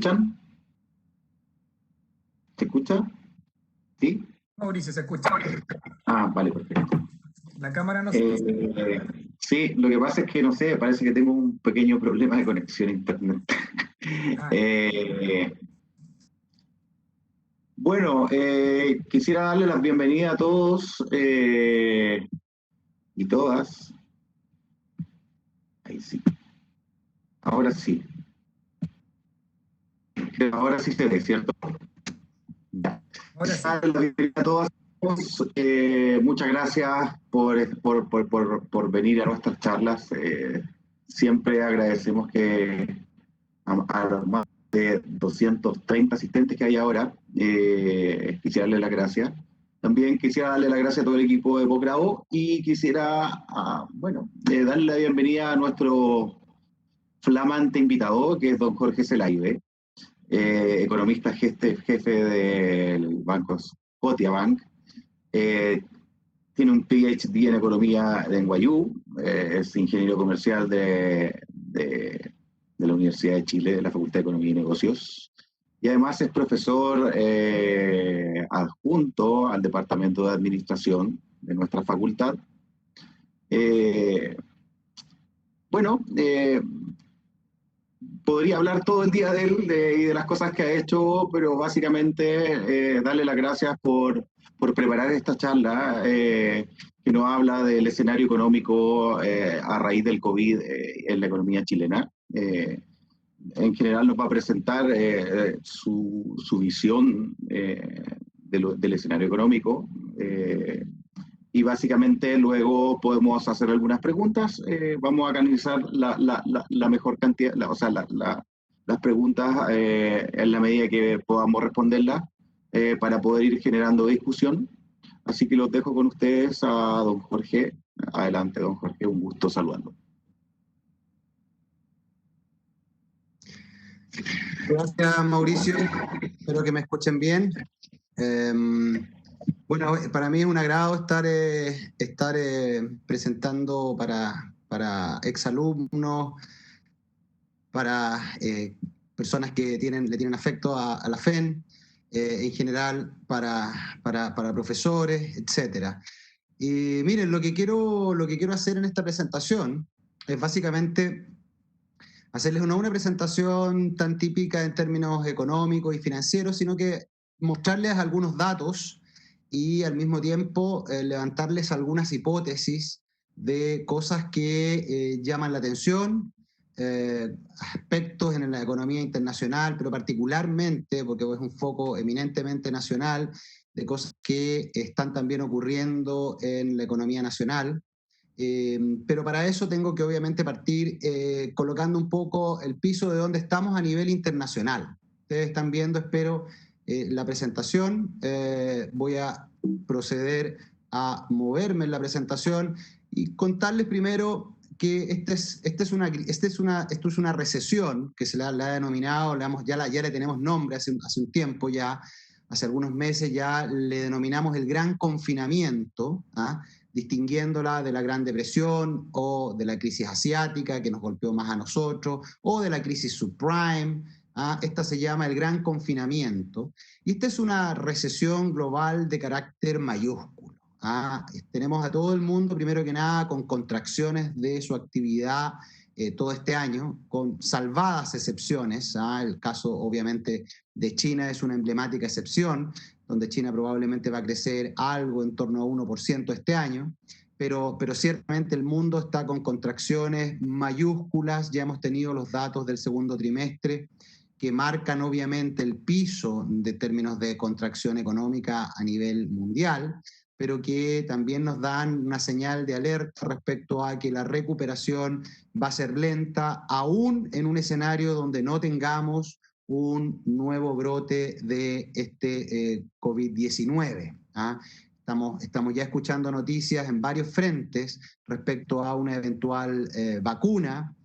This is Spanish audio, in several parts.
escuchan? ¿Se escucha? ¿Sí? Mauricio, se escucha. Vale, perfecto. La cámara no se escucha. Sí, lo que pasa es que, no sé, parece que tengo un pequeño problema de conexión a internet. Bueno, quisiera darle la bienvenida a todos y todas. Ahí sí. Ahora sí. Ahora sí se ve, ¿cierto? Ahora sí. La bienvenida a todas. Muchas gracias por venir a nuestras charlas. Siempre agradecemos que a los más de 230 asistentes que hay ahora, quisiera darle las gracias. También quisiera darle las gracias a todo el equipo de posgrado y quisiera, darle la bienvenida a nuestro flamante invitado, que es don Jorge Zelaibe, economista jefe del banco Scotiabank. Tiene un PhD en economía de NYU, es ingeniero comercial de la Universidad de Chile, de la Facultad de Economía y Negocios, y además es profesor adjunto al Departamento de Administración de nuestra facultad. Podría hablar todo el día de él y de las cosas que ha hecho, pero básicamente darle las gracias por preparar esta charla que nos habla del escenario económico a raíz del COVID en la economía chilena. En general nos va a presentar su visión del escenario económico y básicamente luego podemos hacer algunas preguntas. Vamos a canalizar la mejor cantidad, las preguntas en la medida que podamos responderlas para poder ir generando discusión. Así que los dejo con ustedes a don Jorge. Adelante, don Jorge, un gusto saludarlo. Gracias, Mauricio. Espero que me escuchen bien. Bueno, para mí es un agrado estar presentando para exalumnos, para personas que le tienen afecto a la FEN, en general para profesores, etc. Y miren, lo que quiero hacer en esta presentación es básicamente hacerles no una presentación tan típica en términos económicos y financieros, sino que mostrarles algunos datos y al mismo tiempo levantarles algunas hipótesis de cosas que llaman la atención, aspectos en la economía internacional, pero particularmente, porque es un foco eminentemente nacional, de cosas que están también ocurriendo en la economía nacional. Pero para eso tengo que obviamente partir colocando un poco el piso de donde estamos a nivel internacional. Ustedes están viendo, espero, la presentación. Voy a proceder a moverme en la presentación y contarles primero que esto es una recesión que se la ha denominado, ya le tenemos nombre hace un tiempo ya, hace algunos meses ya le denominamos el gran confinamiento, distinguiéndola de la Gran Depresión o de la crisis asiática que nos golpeó más a nosotros, o de la crisis subprime. Esta se llama el gran confinamiento, y esta es una recesión global de carácter mayúsculo. Tenemos a todo el mundo, primero que nada, con contracciones de su actividad todo este año, con salvadas excepciones. El caso, obviamente, de China es una emblemática excepción, donde China probablemente va a crecer algo en torno a 1% este año, pero ciertamente el mundo está con contracciones mayúsculas. Ya hemos tenido los datos del segundo trimestre que marcan obviamente el piso de términos de contracción económica a nivel mundial, pero que también nos dan una señal de alerta respecto a que la recuperación va a ser lenta, aún en un escenario donde no tengamos un nuevo brote de este COVID-19. Estamos ya escuchando noticias en varios frentes respecto a una eventual vacuna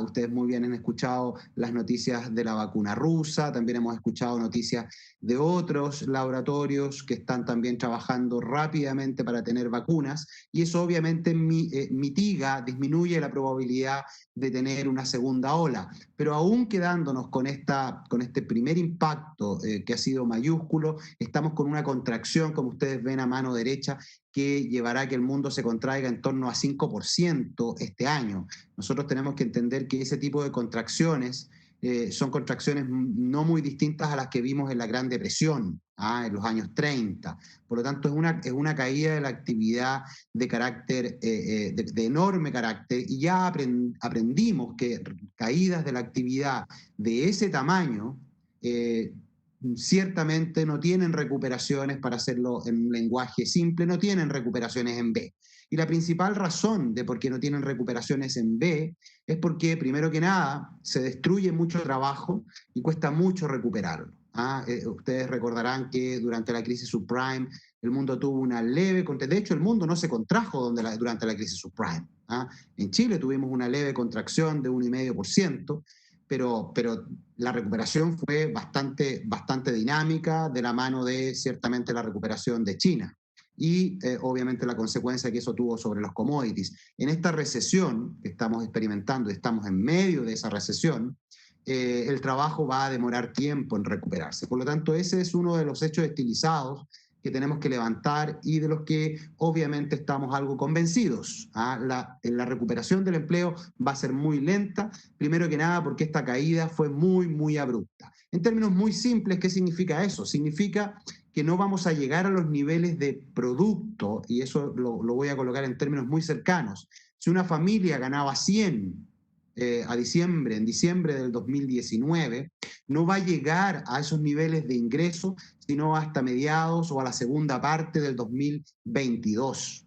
Ustedes muy bien han escuchado las noticias de la vacuna rusa, también hemos escuchado noticias de otros laboratorios que están también trabajando rápidamente para tener vacunas, y eso obviamente mitiga, disminuye la probabilidad de tener una segunda ola. Pero aún quedándonos con este primer impacto que ha sido mayúsculo, estamos con una contracción, como ustedes ven a mano derecha, que llevará a que el mundo se contraiga en torno a 5% este año. Nosotros tenemos que entender que ese tipo de contracciones son contracciones no muy distintas a las que vimos en la Gran Depresión, en los años 30. Por lo tanto, es una caída de la actividad de carácter, de enorme carácter, y ya aprendimos que caídas de la actividad de ese tamaño ciertamente no tienen recuperaciones, para hacerlo en un lenguaje simple, no tienen recuperaciones en B. Y la principal razón de por qué no tienen recuperaciones en B es porque, primero que nada, se destruye mucho trabajo y cuesta mucho recuperarlo. Ustedes recordarán que durante la crisis subprime el mundo tuvo una leve, de hecho el mundo no se contrajo durante la crisis subprime. En Chile tuvimos una leve contracción de 1,5%, pero la recuperación fue bastante dinámica, de la mano de ciertamente la recuperación de China y obviamente la consecuencia que eso tuvo sobre los commodities. En esta recesión que estamos experimentando, estamos en medio de esa recesión, el trabajo va a demorar tiempo en recuperarse. Por lo tanto, ese es uno de los hechos estilizados que tenemos que levantar y de los que obviamente estamos algo convencidos. La recuperación del empleo va a ser muy lenta, primero que nada porque esta caída fue muy abrupta. En términos muy simples, ¿qué significa eso? Significa que no vamos a llegar a los niveles de producto, y eso lo voy a colocar en términos muy cercanos. Si una familia ganaba 100 en diciembre del 2019, no va a llegar a esos niveles de ingreso sino hasta mediados o a la segunda parte del 2022.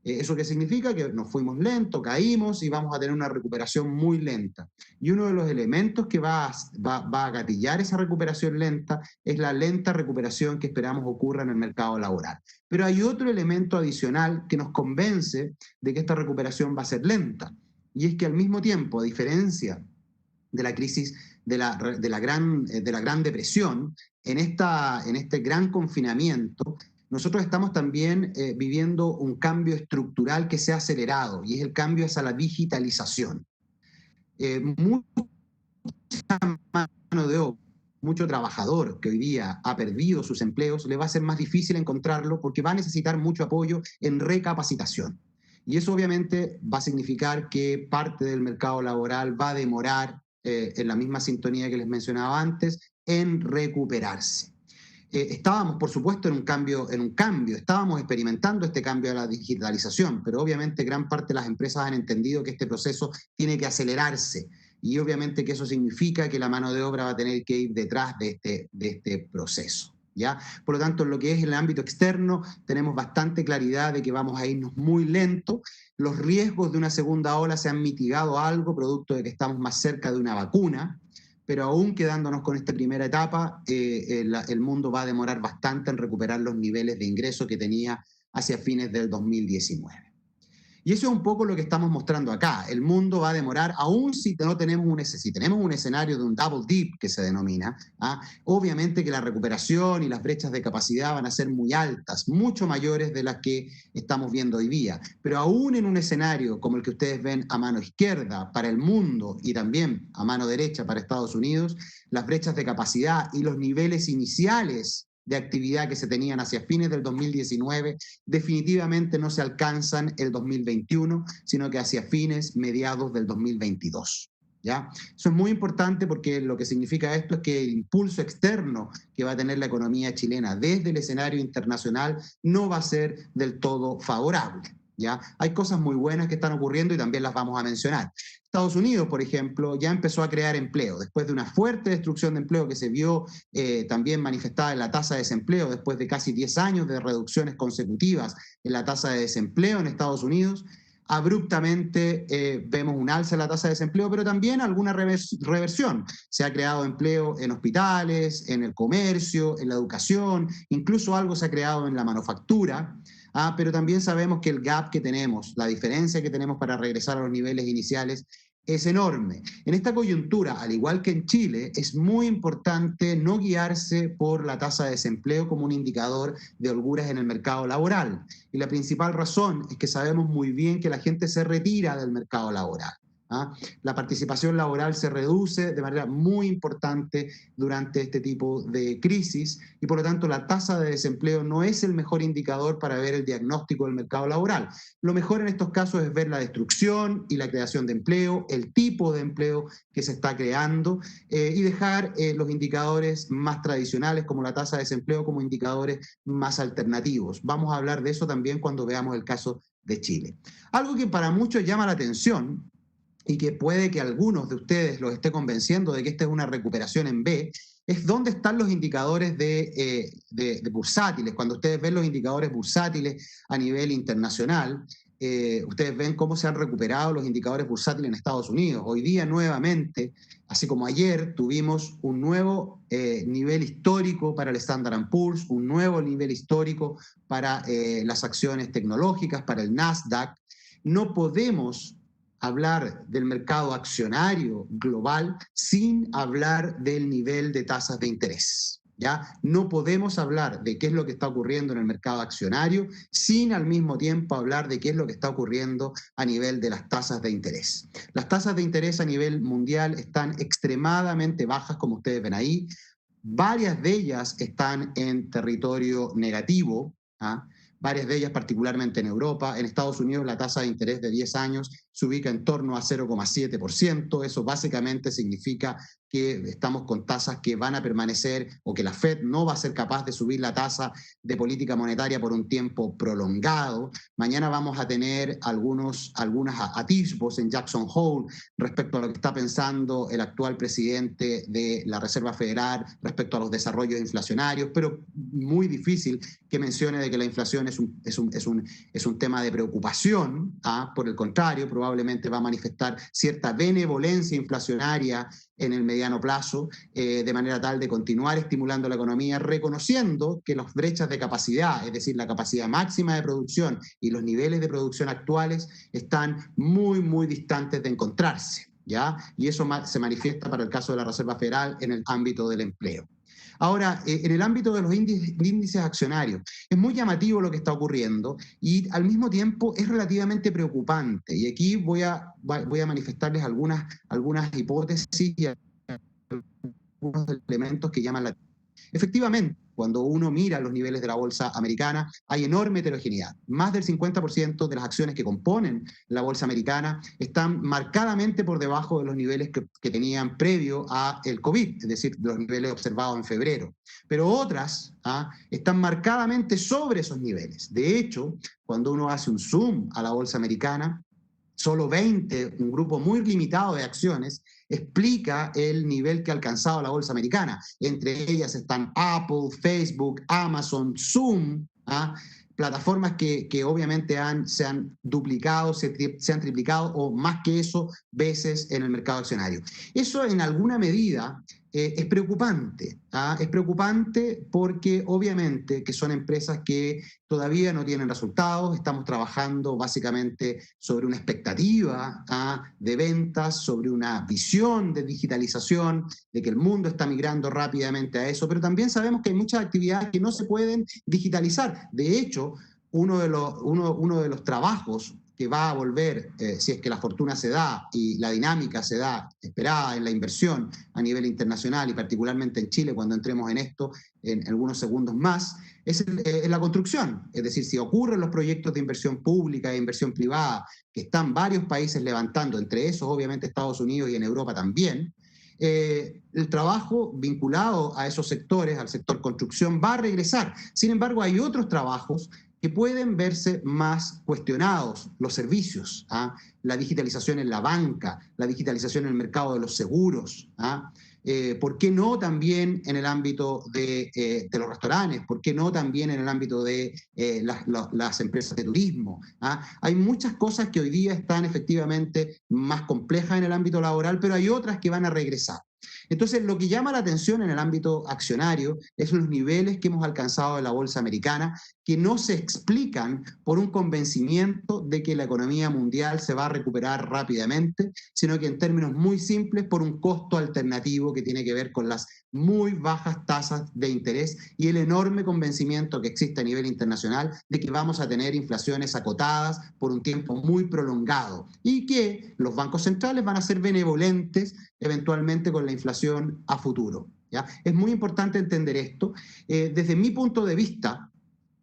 ¿Eso qué significa? Que nos fuimos lentos, caímos y vamos a tener una recuperación muy lenta. Y uno de los elementos que va a gatillar esa recuperación lenta es la lenta recuperación que esperamos ocurra en el mercado laboral. Pero hay otro elemento adicional que nos convence de que esta recuperación va a ser lenta, y es que al mismo tiempo, a diferencia de la crisis de la Gran Depresión, en este gran confinamiento, nosotros estamos también viviendo un cambio estructural que se ha acelerado, y es el cambio hacia la digitalización. Mucha mano de obra, mucho trabajador que hoy día ha perdido sus empleos, le va a ser más difícil encontrarlo porque va a necesitar mucho apoyo en recapacitación. Y eso obviamente va a significar que parte del mercado laboral va a demorar, en la misma sintonía que les mencionaba antes, en recuperarse. Estábamos, por supuesto, en un cambio, estábamos experimentando este cambio de la digitalización, pero obviamente gran parte de las empresas han entendido que este proceso tiene que acelerarse, y obviamente que eso significa que la mano de obra va a tener que ir detrás de este proceso. ¿Ya? Por lo tanto, en lo que es el ámbito externo, tenemos bastante claridad de que vamos a irnos muy lento. Los riesgos de una segunda ola se han mitigado algo, producto de que estamos más cerca de una vacuna, pero aún quedándonos con esta primera etapa, el mundo va a demorar bastante en recuperar los niveles de ingreso que tenía hacia fines del 2019. Y eso es un poco lo que estamos mostrando acá. El mundo va a demorar, aún si tenemos un escenario de un double dip que se denomina, obviamente que la recuperación y las brechas de capacidad van a ser muy altas, mucho mayores de las que estamos viendo hoy día. Pero aún en un escenario como el que ustedes ven a mano izquierda para el mundo y también a mano derecha para Estados Unidos, las brechas de capacidad y los niveles iniciales de actividad que se tenían hacia fines del 2019 definitivamente no se alcanzan el 2021, sino que hacia mediados del 2022. ¿Ya? Eso es muy importante porque lo que significa esto es que el impulso externo que va a tener la economía chilena desde el escenario internacional no va a ser del todo favorable. ¿Ya? Hay cosas muy buenas que están ocurriendo y también las vamos a mencionar. Estados Unidos, por ejemplo, ya empezó a crear empleo. Después de una fuerte destrucción de empleo que se vio también manifestada en la tasa de desempleo, después de casi 10 años de reducciones consecutivas en la tasa de desempleo en Estados Unidos, abruptamente vemos un alza en la tasa de desempleo, pero también alguna reversión. Se ha creado empleo en hospitales, en el comercio, en la educación, incluso algo se ha creado en la manufactura. Pero también sabemos que el gap que tenemos, la diferencia que tenemos para regresar a los niveles iniciales, es enorme. En esta coyuntura, al igual que en Chile, es muy importante no guiarse por la tasa de desempleo como un indicador de holguras en el mercado laboral. Y la principal razón es que sabemos muy bien que la gente se retira del mercado laboral. La participación laboral se reduce de manera muy importante durante este tipo de crisis y por lo tanto la tasa de desempleo no es el mejor indicador para ver el diagnóstico del mercado laboral. Lo mejor en estos casos es ver la destrucción y la creación de empleo, el tipo de empleo que se está creando y dejar los indicadores más tradicionales como la tasa de desempleo como indicadores más alternativos. Vamos a hablar de eso también cuando veamos el caso de Chile. Algo que para muchos llama la atención y que puede que algunos de ustedes los esté convenciendo de que esta es una recuperación en B, es dónde están los indicadores de bursátiles. Cuando ustedes ven los indicadores bursátiles a nivel internacional, ustedes ven cómo se han recuperado los indicadores bursátiles en Estados Unidos. Hoy día nuevamente, así como ayer, tuvimos un nuevo nivel histórico para el Standard & Poor's, un nuevo nivel histórico para las acciones tecnológicas, para el Nasdaq. No podemos hablar del mercado accionario global sin hablar del nivel de tasas de interés. ¿Ya? No podemos hablar de qué es lo que está ocurriendo en el mercado accionario sin al mismo tiempo hablar de qué es lo que está ocurriendo a nivel de las tasas de interés. Las tasas de interés a nivel mundial están extremadamente bajas, como ustedes ven ahí. Varias de ellas están en territorio negativo, varias de ellas particularmente en Europa. En Estados Unidos la tasa de interés de 10 años se ubica en torno a 0,7%. Eso básicamente significa que estamos con tasas que van a permanecer o que la Fed no va a ser capaz de subir la tasa de política monetaria por un tiempo prolongado. Mañana vamos a tener algunos atisbos en Jackson Hole respecto a lo que está pensando el actual presidente de la Reserva Federal respecto a los desarrollos inflacionarios, pero muy difícil que mencione de que la inflación es un tema de preocupación. Por el contrario, probablemente va a manifestar cierta benevolencia inflacionaria en el mediano plazo, de manera tal de continuar estimulando la economía, reconociendo que las brechas de capacidad, es decir, la capacidad máxima de producción y los niveles de producción actuales están muy, muy distantes de encontrarse, ¿ya? Y eso se manifiesta para el caso de la Reserva Federal en el ámbito del empleo. Ahora, en el ámbito de los índices accionarios, es muy llamativo lo que está ocurriendo y al mismo tiempo es relativamente preocupante. Y aquí voy a manifestarles algunas hipótesis y algunos elementos que llaman la atención. Efectivamente, cuando uno mira los niveles de la bolsa americana, hay enorme heterogeneidad. Más del 50% de las acciones que componen la bolsa americana están marcadamente por debajo de los niveles que tenían previo al COVID, es decir, los niveles observados en febrero. Pero otras están marcadamente sobre esos niveles. De hecho, cuando uno hace un zoom a la bolsa americana, solo 20, un grupo muy limitado de acciones, explica el nivel que ha alcanzado la bolsa americana. Entre ellas están Apple, Facebook, Amazon, Zoom, plataformas que obviamente se han duplicado, se han triplicado o más que eso veces en el mercado accionario. Eso en alguna medida es preocupante. Es preocupante porque obviamente que son empresas que todavía no tienen resultados. Estamos trabajando básicamente sobre una expectativa de ventas, sobre una visión de digitalización, de que el mundo está migrando rápidamente a eso, pero también sabemos que hay muchas actividades que no se pueden digitalizar. De hecho, uno de los trabajos que va a volver, si es que la fortuna se da y la dinámica se da esperada en la inversión a nivel internacional y particularmente en Chile cuando entremos en esto en algunos segundos más, es la construcción. Es decir, si ocurren los proyectos de inversión pública e inversión privada que están varios países levantando, entre esos obviamente Estados Unidos y en Europa también, el trabajo vinculado a esos sectores, al sector construcción, va a regresar. Sin embargo, hay otros trabajos que pueden verse más cuestionados, los servicios, la digitalización en la banca, la digitalización en el mercado de los seguros, ¿por qué no también en el ámbito de los restaurantes? ¿Por qué no también en el ámbito de las empresas de turismo? Hay muchas cosas que hoy día están efectivamente más complejas en el ámbito laboral, pero hay otras que van a regresar. Entonces, lo que llama la atención en el ámbito accionario es los niveles que hemos alcanzado en la bolsa americana, que no se explican por un convencimiento de que la economía mundial se va a recuperar rápidamente, sino que en términos muy simples por un costo alternativo que tiene que ver con las muy bajas tasas de interés y el enorme convencimiento que existe a nivel internacional de que vamos a tener inflaciones acotadas por un tiempo muy prolongado y que los bancos centrales van a ser benevolentes eventualmente con la inflación a futuro, ¿ya? Es muy importante entender esto. Desde mi punto de vista,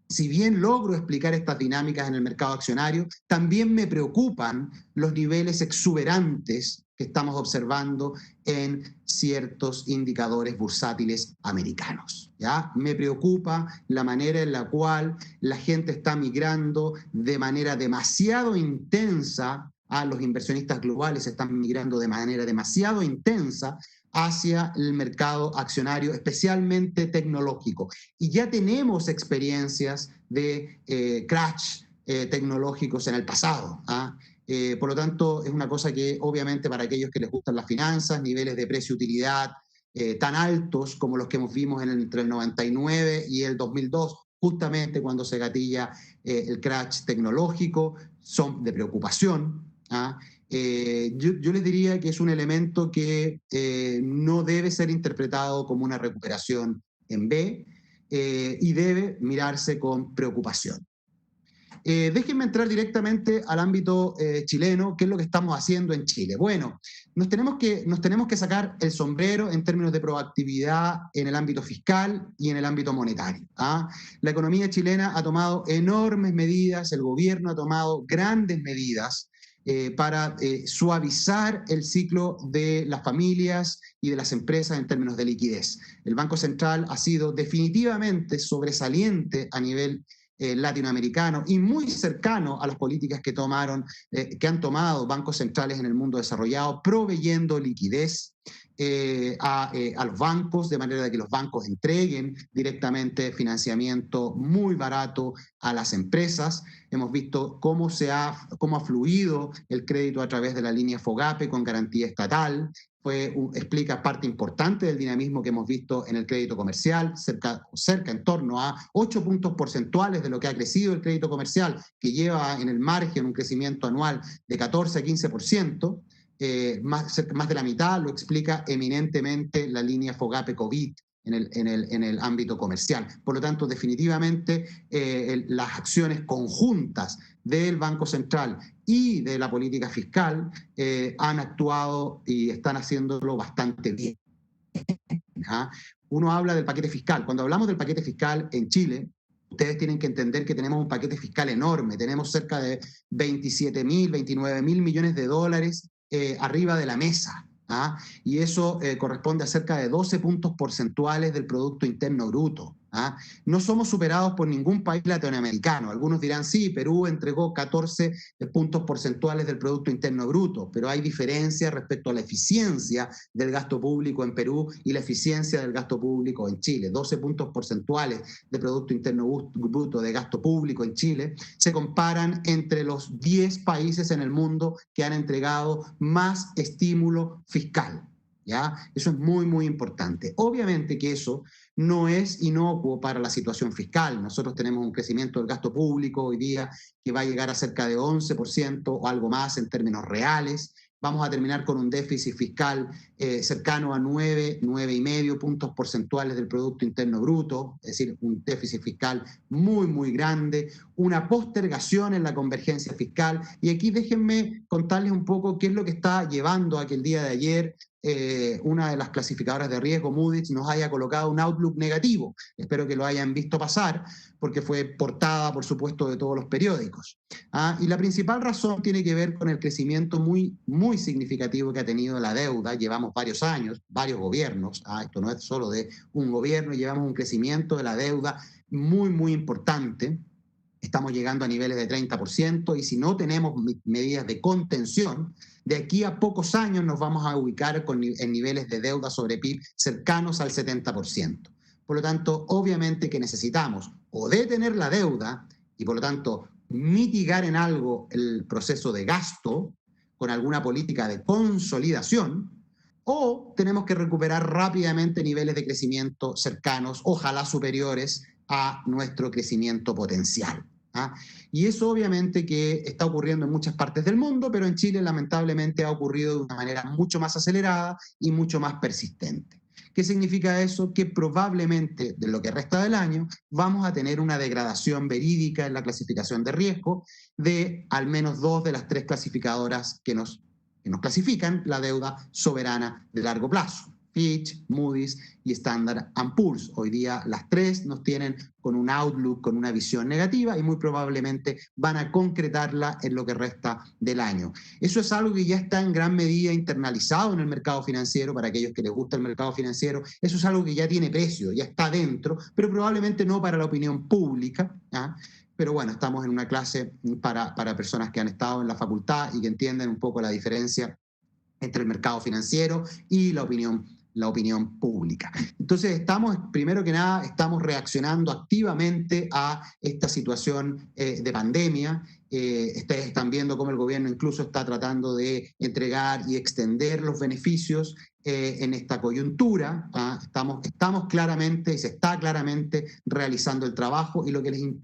si bien logro explicar estas dinámicas en el mercado accionario, también me preocupan los niveles exuberantes que estamos observando en ciertos indicadores bursátiles americanos, ¿ya? Me preocupa la manera en la cual la gente está migrando de manera demasiado intensa, los inversionistas globales están migrando de manera demasiado intensa hacia el mercado accionario, especialmente tecnológico. Y ya tenemos experiencias de crash tecnológicos en el pasado. Por lo tanto, es una cosa que obviamente para aquellos que les gustan las finanzas, niveles de precio-utilidad tan altos como los que vimos entre el 99 y el 2002, justamente cuando se gatilla el crash tecnológico, son de preocupación. Yo les diría que es un elemento que no debe ser interpretado como una recuperación en B y debe mirarse con preocupación. Déjenme entrar directamente al ámbito chileno. ¿Qué es lo que estamos haciendo en Chile? Bueno, nos tenemos que sacar el sombrero en términos de proactividad en el ámbito fiscal y en el ámbito monetario. La economía chilena ha tomado enormes medidas, el gobierno ha tomado grandes medidas para suavizar el ciclo de las familias y de las empresas en términos de liquidez. El Banco Central ha sido definitivamente sobresaliente a nivel latinoamericano y muy cercano a las políticas que han tomado bancos centrales en el mundo desarrollado, proveyendo liquidez a los bancos, de manera de que los bancos entreguen directamente financiamiento muy barato a las empresas. Hemos visto cómo ha fluido el crédito a través de la línea FOGAPE con garantía estatal. Explica parte importante del dinamismo que hemos visto en el crédito comercial, cerca en torno a 8 puntos porcentuales de lo que ha crecido el crédito comercial, que lleva en el margen un crecimiento anual de 14 a 15%. Más de la mitad lo explica eminentemente la línea FOGAPE COVID en el ámbito comercial. Por lo tanto, definitivamente las acciones conjuntas del Banco Central y de la política fiscal han actuado y están haciéndolo bastante bien. Uno habla del paquete fiscal. Cuando hablamos del paquete fiscal en Chile, ustedes tienen que entender que tenemos un paquete fiscal enorme. Tenemos cerca de 27.000, 29.000 millones de dólares arriba de la mesa. Y eso corresponde a cerca de 12 puntos porcentuales del Producto Interno Bruto. No somos superados por ningún país latinoamericano. Algunos dirán, sí, Perú entregó 14 puntos porcentuales del Producto Interno Bruto, pero hay diferencias respecto a la eficiencia del gasto público en Perú y la eficiencia del gasto público en Chile. 12 puntos porcentuales de Producto Interno Bruto de gasto público en Chile se comparan entre los 10 países en el mundo que han entregado más estímulo fiscal. ¿Ya? Eso es muy, muy importante. Obviamente que eso no es inocuo para la situación fiscal. Nosotros tenemos un crecimiento del gasto público hoy día que va a llegar a cerca de 11% o algo más en términos reales. Vamos a terminar con un déficit fiscal cercano a 9,5 puntos porcentuales del Producto Interno Bruto, es decir, un déficit fiscal muy, muy grande, una postergación en la convergencia fiscal. Y aquí déjenme contarles un poco qué es lo que está llevando a que el día de ayer una de las clasificadoras de riesgo, Moody's, nos haya colocado un outlook negativo. Espero que lo hayan visto pasar, porque fue portada, por supuesto, de todos los periódicos. Y la principal razón tiene que ver con el crecimiento muy, muy significativo que ha tenido la deuda. Llevamos varios años, varios gobiernos, esto no es solo de un gobierno, llevamos un crecimiento de la deuda muy, muy importante. Estamos llegando a niveles de 30% y si no tenemos medidas de contención, de aquí a pocos años nos vamos a ubicar en niveles de deuda sobre PIB cercanos al 70%. Por lo tanto, obviamente que necesitamos o detener la deuda y por lo tanto mitigar en algo el proceso de gasto con alguna política de consolidación, o tenemos que recuperar rápidamente niveles de crecimiento cercanos, ojalá superiores a nuestro crecimiento potencial. ¿Ah? Y eso obviamente que está ocurriendo en muchas partes del mundo, pero en Chile lamentablemente ha ocurrido de una manera mucho más acelerada y mucho más persistente. ¿Qué significa eso? Que probablemente de lo que resta del año vamos a tener una degradación verídica en la clasificación de riesgo de al menos 2 de las 3 clasificadoras que nos clasifican la deuda soberana de largo plazo. Fitch, Moody's y Standard & Poor's. Hoy día las 3 nos tienen con un outlook, con una visión negativa y muy probablemente van a concretarla en lo que resta del año. Eso es algo que ya está en gran medida internalizado en el mercado financiero, para aquellos que les gusta el mercado financiero. Eso es algo que ya tiene precio, ya está dentro, pero probablemente no para la opinión pública. ¿Ah? Pero bueno, estamos en una clase para personas que han estado en la facultad y que entienden un poco la diferencia entre el mercado financiero y la opinión pública. Entonces, primero que nada, estamos reaccionando activamente a esta situación de pandemia. Ustedes están viendo cómo el gobierno incluso está tratando de entregar y extender los beneficios en esta coyuntura. ¿Ah? Estamos claramente, y se está claramente realizando el trabajo, y lo que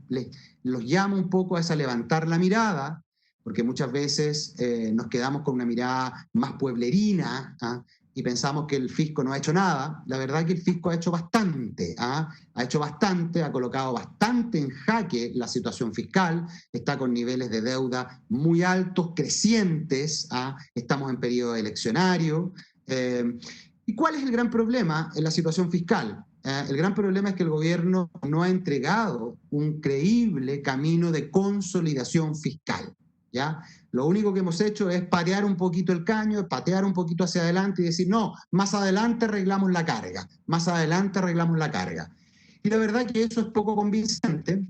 los llamo un poco es a levantar la mirada, porque muchas veces nos quedamos con una mirada más pueblerina, ¿ah? Y pensamos que el fisco no ha hecho nada. La verdad es que el fisco ha hecho bastante, ¿ah? Ha hecho bastante, ha colocado bastante en jaque la situación fiscal, está con niveles de deuda muy altos, crecientes, ¿ah? Estamos en periodo eleccionario. ¿Y cuál es el gran problema en la situación fiscal? El gran problema es que el gobierno no ha entregado un creíble camino de consolidación fiscal. ¿Ya? Lo único que hemos hecho es patear un poquito el caño, patear un poquito hacia adelante y decir, no, más adelante arreglamos la carga, más adelante arreglamos la carga. Y la verdad que eso es poco convincente.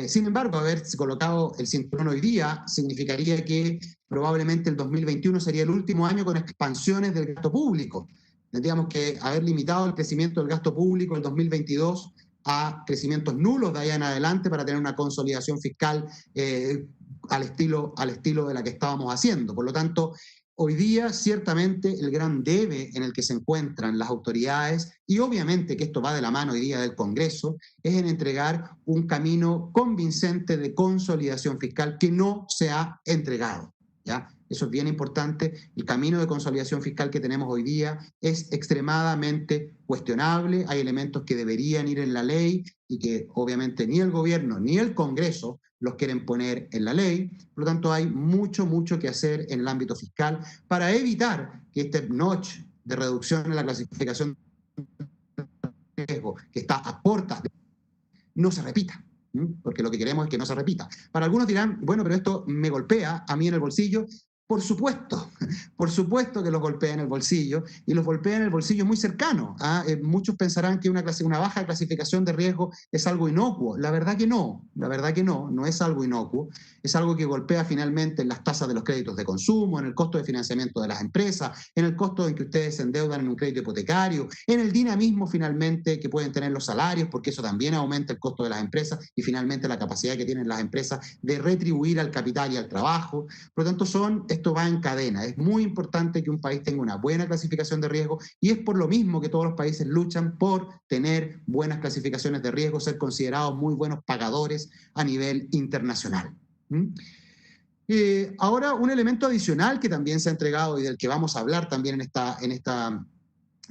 Sin embargo, haberse colocado el cinturón hoy día significaría que probablemente el 2021 sería el último año con expansiones del gasto público. Tendríamos que haber limitado el crecimiento del gasto público el 2022 a crecimientos nulos de ahí en adelante para tener una consolidación fiscal al estilo de la que estábamos haciendo. Por lo tanto, hoy día ciertamente el gran debe en el que se encuentran las autoridades, y obviamente que esto va de la mano hoy día del Congreso, es en entregar un camino convincente de consolidación fiscal que no se ha entregado. ¿Ya? Eso es bien importante. El camino de consolidación fiscal que tenemos hoy día es extremadamente cuestionable. Hay elementos que deberían ir en la ley y que obviamente ni el gobierno ni el Congreso los quieren poner en la ley. Por lo tanto, hay mucho que hacer en el ámbito fiscal para evitar que este notch de reducción en la clasificación de riesgo que está a puertas no se repita. Porque lo que queremos es que no se repita. Para algunos dirán, bueno, pero esto me golpea a mí en el bolsillo. Por supuesto que los golpea en el bolsillo, y los golpea en el bolsillo muy cercano. Muchos pensarán que una baja clasificación de riesgo es algo inocuo. La verdad que no es algo inocuo. Es algo que golpea finalmente en las tasas de los créditos de consumo, en el costo de financiamiento de las empresas, en el costo en que ustedes se endeudan en un crédito hipotecario, en el dinamismo finalmente que pueden tener los salarios, porque eso también aumenta el costo de las empresas y finalmente la capacidad que tienen las empresas de retribuir al capital y al trabajo. Por lo tanto, esto va en cadena. Es muy importante que un país tenga una buena clasificación de riesgo, y es por lo mismo que todos los países luchan por tener buenas clasificaciones de riesgo, ser considerados muy buenos pagadores a nivel internacional. Ahora, un elemento adicional que también se ha entregado y del que vamos a hablar también en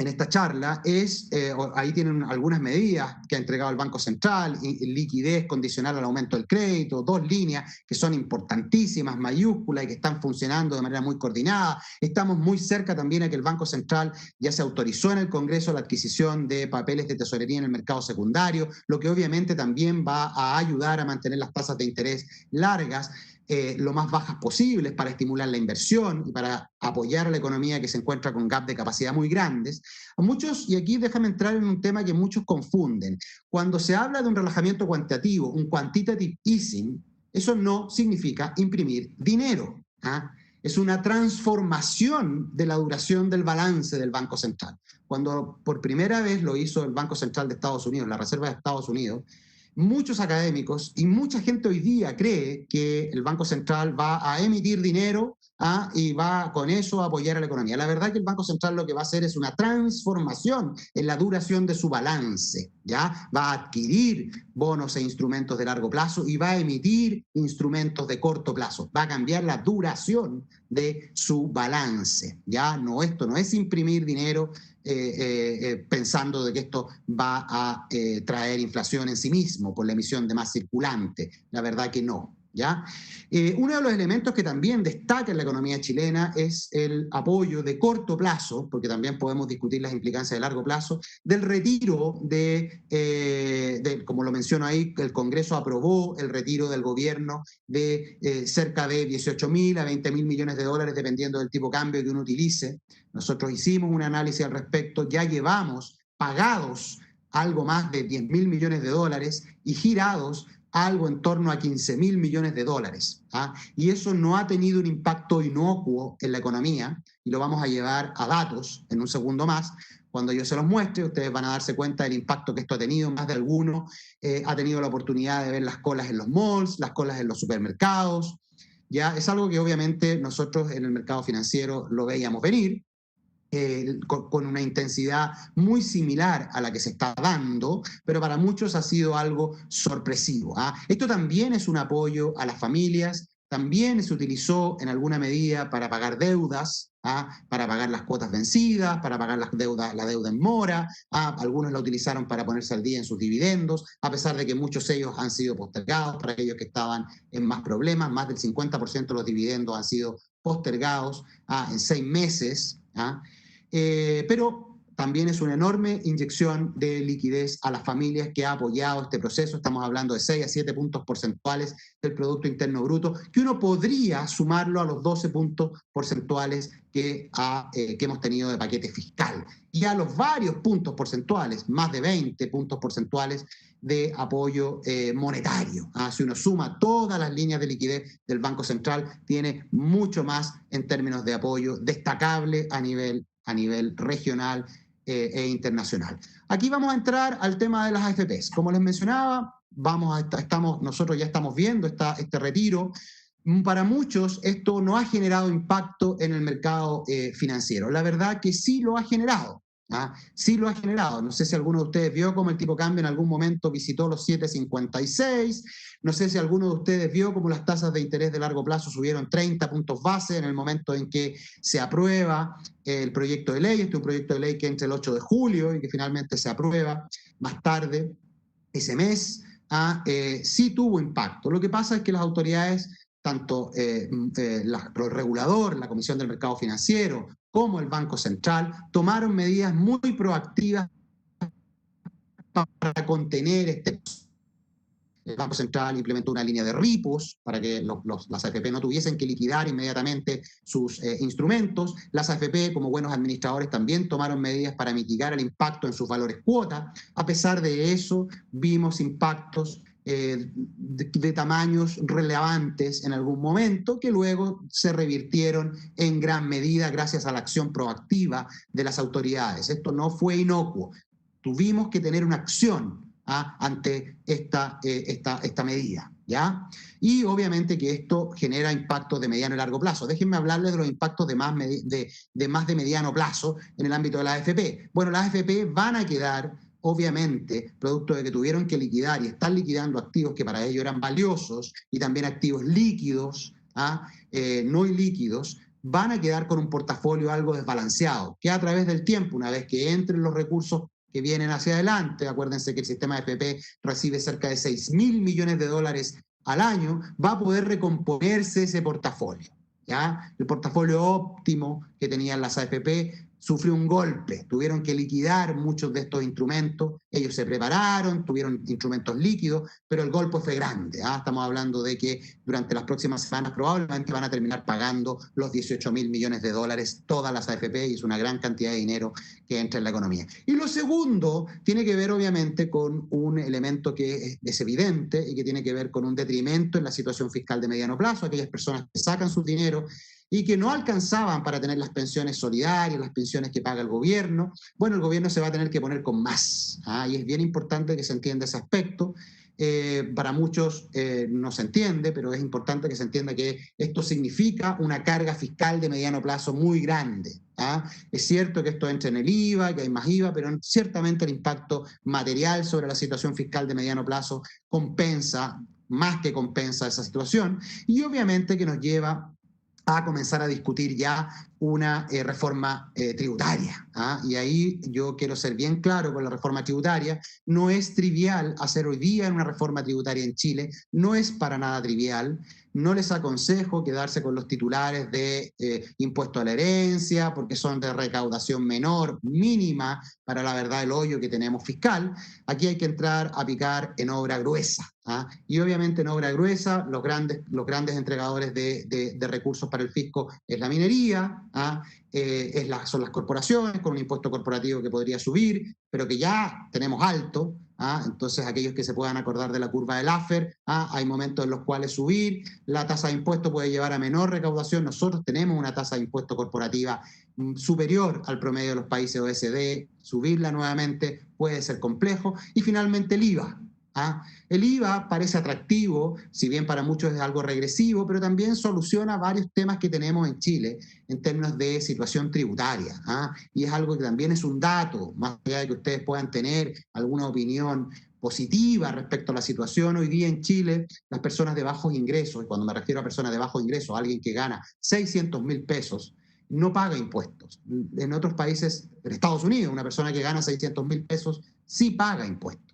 esta charla es, ahí tienen algunas medidas que ha entregado el Banco Central, liquidez condicional al aumento del crédito, 2 líneas que son importantísimas, mayúsculas, y que están funcionando de manera muy coordinada. Estamos muy cerca también a que el Banco Central ya se autorizó en el Congreso la adquisición de papeles de tesorería en el mercado secundario, lo que obviamente también va a ayudar a mantener las tasas de interés largas lo más bajas posibles para estimular la inversión y para apoyar a la economía que se encuentra con gap de capacidad muy grandes. A muchos, y aquí déjame entrar en un tema que muchos confunden, cuando se habla de un relajamiento cuantitativo, un quantitative easing, eso no significa imprimir dinero. Es una transformación de la duración del balance del Banco Central. Cuando por primera vez lo hizo el Banco Central de Estados Unidos, la Reserva de Estados Unidos, muchos académicos y mucha gente hoy día cree que el Banco Central va a emitir dinero y va con eso a apoyar a la economía. La verdad es que el Banco Central lo que va a hacer es una transformación en la duración de su balance, ¿ya? Va a adquirir bonos e instrumentos de largo plazo y va a emitir instrumentos de corto plazo. Va a cambiar la duración de su balance, ¿ya? No, esto no es imprimir dinero pensando de que esto va a traer inflación en sí mismo por la emisión de más circulante. La verdad que no, ¿ya? Uno de los elementos que también destaca en la economía chilena es el apoyo de corto plazo, porque también podemos discutir las implicancias de largo plazo, del retiro como lo menciono ahí, el Congreso aprobó el retiro del gobierno de cerca de 18.000 a 20.000 millones de dólares, dependiendo del tipo de cambio que uno utilice. Nosotros hicimos un análisis al respecto, ya llevamos pagados algo más de 10.000 millones de dólares y girados algo en torno a 15.000 millones de dólares. Y eso no ha tenido un impacto inocuo en la economía, y lo vamos a llevar a datos en un segundo más. Cuando yo se los muestre, ustedes van a darse cuenta del impacto que esto ha tenido. Más de alguno ha tenido la oportunidad de ver las colas en los malls, las colas en los supermercados. Ya es algo que obviamente nosotros en el mercado financiero lo veíamos venir, con una intensidad muy similar a la que se está dando, pero para muchos ha sido algo sorpresivo. Esto también es un apoyo a las familias, también se utilizó en alguna medida para pagar deudas, para pagar las cuotas vencidas, para pagar la deuda en mora, algunos la utilizaron para ponerse al día en sus dividendos, a pesar de que muchos de ellos han sido postergados para aquellos que estaban en más problemas. Más del 50% de los dividendos han sido postergados en 6 meses. Pero también es una enorme inyección de liquidez a las familias que ha apoyado este proceso. Estamos hablando de 6 a 7 puntos porcentuales del Producto Interno Bruto, que uno podría sumarlo a los 12 puntos porcentuales que hemos tenido de paquete fiscal, y a los varios puntos porcentuales, más de 20 puntos porcentuales de apoyo monetario. Si uno suma todas las líneas de liquidez del Banco Central, tiene mucho más en términos de apoyo destacable a nivel regional e internacional. Aquí vamos a entrar al tema de las AFPs. Como les mencionaba, nosotros ya estamos viendo este retiro. Para muchos esto no ha generado impacto en el mercado financiero. La verdad que sí lo ha generado. Sí lo ha generado. No sé si alguno de ustedes vio cómo el tipo de cambio en algún momento visitó los 7.56. No sé si alguno de ustedes vio cómo las tasas de interés de largo plazo subieron 30 puntos base en el momento en que se aprueba el proyecto de ley. Este es un proyecto de ley que entra el 8 de julio y que finalmente se aprueba más tarde ese mes. Sí tuvo impacto. Lo que pasa es que las autoridades, tanto el regulador, la Comisión del Mercado Financiero, como el Banco Central, tomaron medidas muy proactivas para contener este. El Banco Central implementó una línea de repos para que las AFP no tuviesen que liquidar inmediatamente sus instrumentos. Las AFP, como buenos administradores, también tomaron medidas para mitigar el impacto en sus valores cuota. A pesar de eso, vimos impactos de tamaños relevantes en algún momento, que luego se revirtieron en gran medida gracias a la acción proactiva de las autoridades. Esto no fue inocuo. Tuvimos que tener una acción ante esta medida, ¿ya? Y obviamente que esto genera impactos de mediano y largo plazo. Déjenme hablarles de los impactos de más de mediano plazo en el ámbito de la AFP. Bueno, las AFP van a quedar, obviamente, producto de que tuvieron que liquidar y están liquidando activos que para ellos eran valiosos, y también activos líquidos, no ilíquidos, van a quedar con un portafolio algo desbalanceado, que a través del tiempo, una vez que entren los recursos que vienen hacia adelante, acuérdense que el sistema de AFP recibe cerca de 6.000 millones de dólares al año, va a poder recomponerse ese portafolio, ¿ya? El portafolio óptimo que tenían las AFP sufrió un golpe, tuvieron que liquidar muchos de estos instrumentos, ellos se prepararon, tuvieron instrumentos líquidos, pero el golpe fue grande. Estamos hablando de que durante las próximas semanas probablemente van a terminar pagando los 18.000 millones de dólares todas las AFP, y es una gran cantidad de dinero que entra en la economía. Y lo segundo tiene que ver obviamente con un elemento que es evidente y que tiene que ver con un detrimento en la situación fiscal de mediano plazo. Aquellas personas que sacan su dinero y que no alcanzaban para tener las pensiones solidarias, las pensiones que paga el gobierno. Bueno, el gobierno se va a tener que poner con más, y es bien importante que se entienda ese aspecto. Para muchos no se entiende, pero es importante que se entienda que esto significa una carga fiscal de mediano plazo muy grande. Es cierto que esto entra en el IVA, que hay más IVA, pero ciertamente el impacto material sobre la situación fiscal de mediano plazo compensa, más que compensa esa situación, y obviamente que nos lleva a comenzar a discutir ya una reforma tributaria. Y ahí yo quiero ser bien claro con la reforma tributaria. No es trivial hacer hoy día una reforma tributaria en Chile, no es para nada trivial. No les aconsejo quedarse con los titulares de impuesto a la herencia, porque son de recaudación menor, mínima, para la verdad el hoyo que tenemos fiscal. Aquí hay que entrar a picar en obra gruesa. Y obviamente en obra gruesa los grandes entregadores de recursos para el fisco es la minería, son las corporaciones con un impuesto corporativo que podría subir, pero que ya tenemos alto. Entonces aquellos que se puedan acordar de la curva del Laffer, hay momentos en los cuales subir, la tasa de impuesto puede llevar a menor recaudación. Nosotros tenemos una tasa de impuesto corporativa superior al promedio de los países OECD, subirla nuevamente puede ser complejo. Y finalmente el IVA. El IVA parece atractivo, si bien para muchos es algo regresivo, pero también soluciona varios temas que tenemos en Chile en términos de situación tributaria. Y es algo que también es un dato, más allá de que ustedes puedan tener alguna opinión positiva respecto a la situación. Hoy día en Chile, las personas de bajos ingresos, y cuando me refiero a personas de bajos ingresos, alguien que gana 600.000 pesos, no paga impuestos. En otros países, en Estados Unidos, una persona que gana 600.000 pesos sí paga impuestos.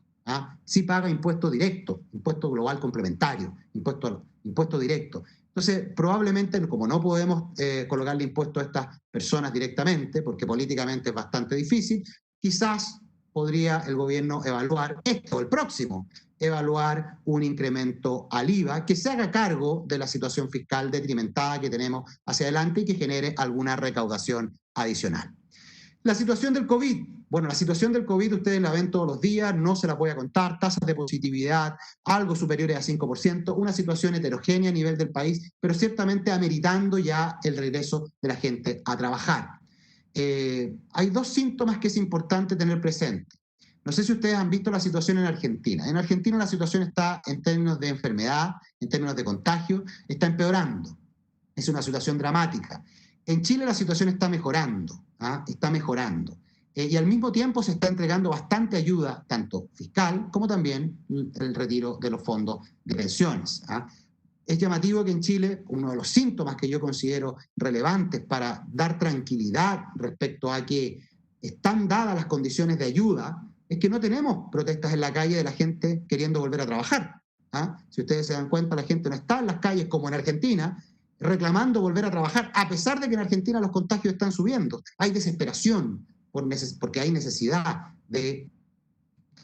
Sí paga impuesto directo, impuesto global complementario, impuesto directo. Entonces, probablemente, como no podemos colocarle impuesto a estas personas directamente, porque políticamente es bastante difícil, quizás podría el gobierno evaluar el próximo, evaluar un incremento al IVA que se haga cargo de la situación fiscal detrimentada que tenemos hacia adelante y que genere alguna recaudación adicional. La situación del COVID. Bueno, la situación del COVID ustedes la ven todos los días, no se la voy a contar, tasas de positividad algo superiores a 5%, una situación heterogénea a nivel del país, pero ciertamente ameritando ya el regreso de la gente a trabajar. Hay dos síntomas que es importante tener presente. No sé si ustedes han visto la situación en Argentina. En Argentina la situación está, en términos de enfermedad, en términos de contagio, está empeorando. Es una situación dramática. En Chile la situación está mejorando, está mejorando. Y al mismo tiempo se está entregando bastante ayuda, tanto fiscal como también el retiro de los fondos de pensiones. Es llamativo que en Chile, uno de los síntomas que yo considero relevantes para dar tranquilidad respecto a que están dadas las condiciones de ayuda, es que no tenemos protestas en la calle de la gente queriendo volver a trabajar. Si ustedes se dan cuenta, la gente no está en las calles como en Argentina, reclamando volver a trabajar, a pesar de que en Argentina los contagios están subiendo. Hay desesperación porque hay necesidad de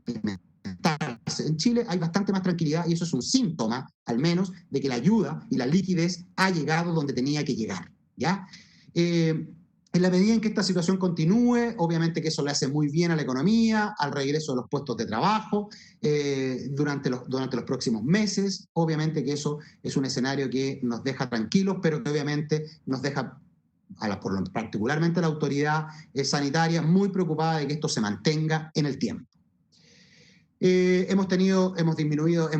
alimentarse. En Chile hay bastante más tranquilidad y eso es un síntoma, al menos, de que la ayuda y la liquidez ha llegado donde tenía que llegar. ¿Ya? En la medida en que esta situación continúe, obviamente que eso le hace muy bien a la economía, al regreso de los puestos de trabajo durante los próximos meses. Obviamente que eso es un escenario que nos deja tranquilos, pero que obviamente nos deja, particularmente a la autoridad sanitaria, muy preocupada de que esto se mantenga en el tiempo. Hemos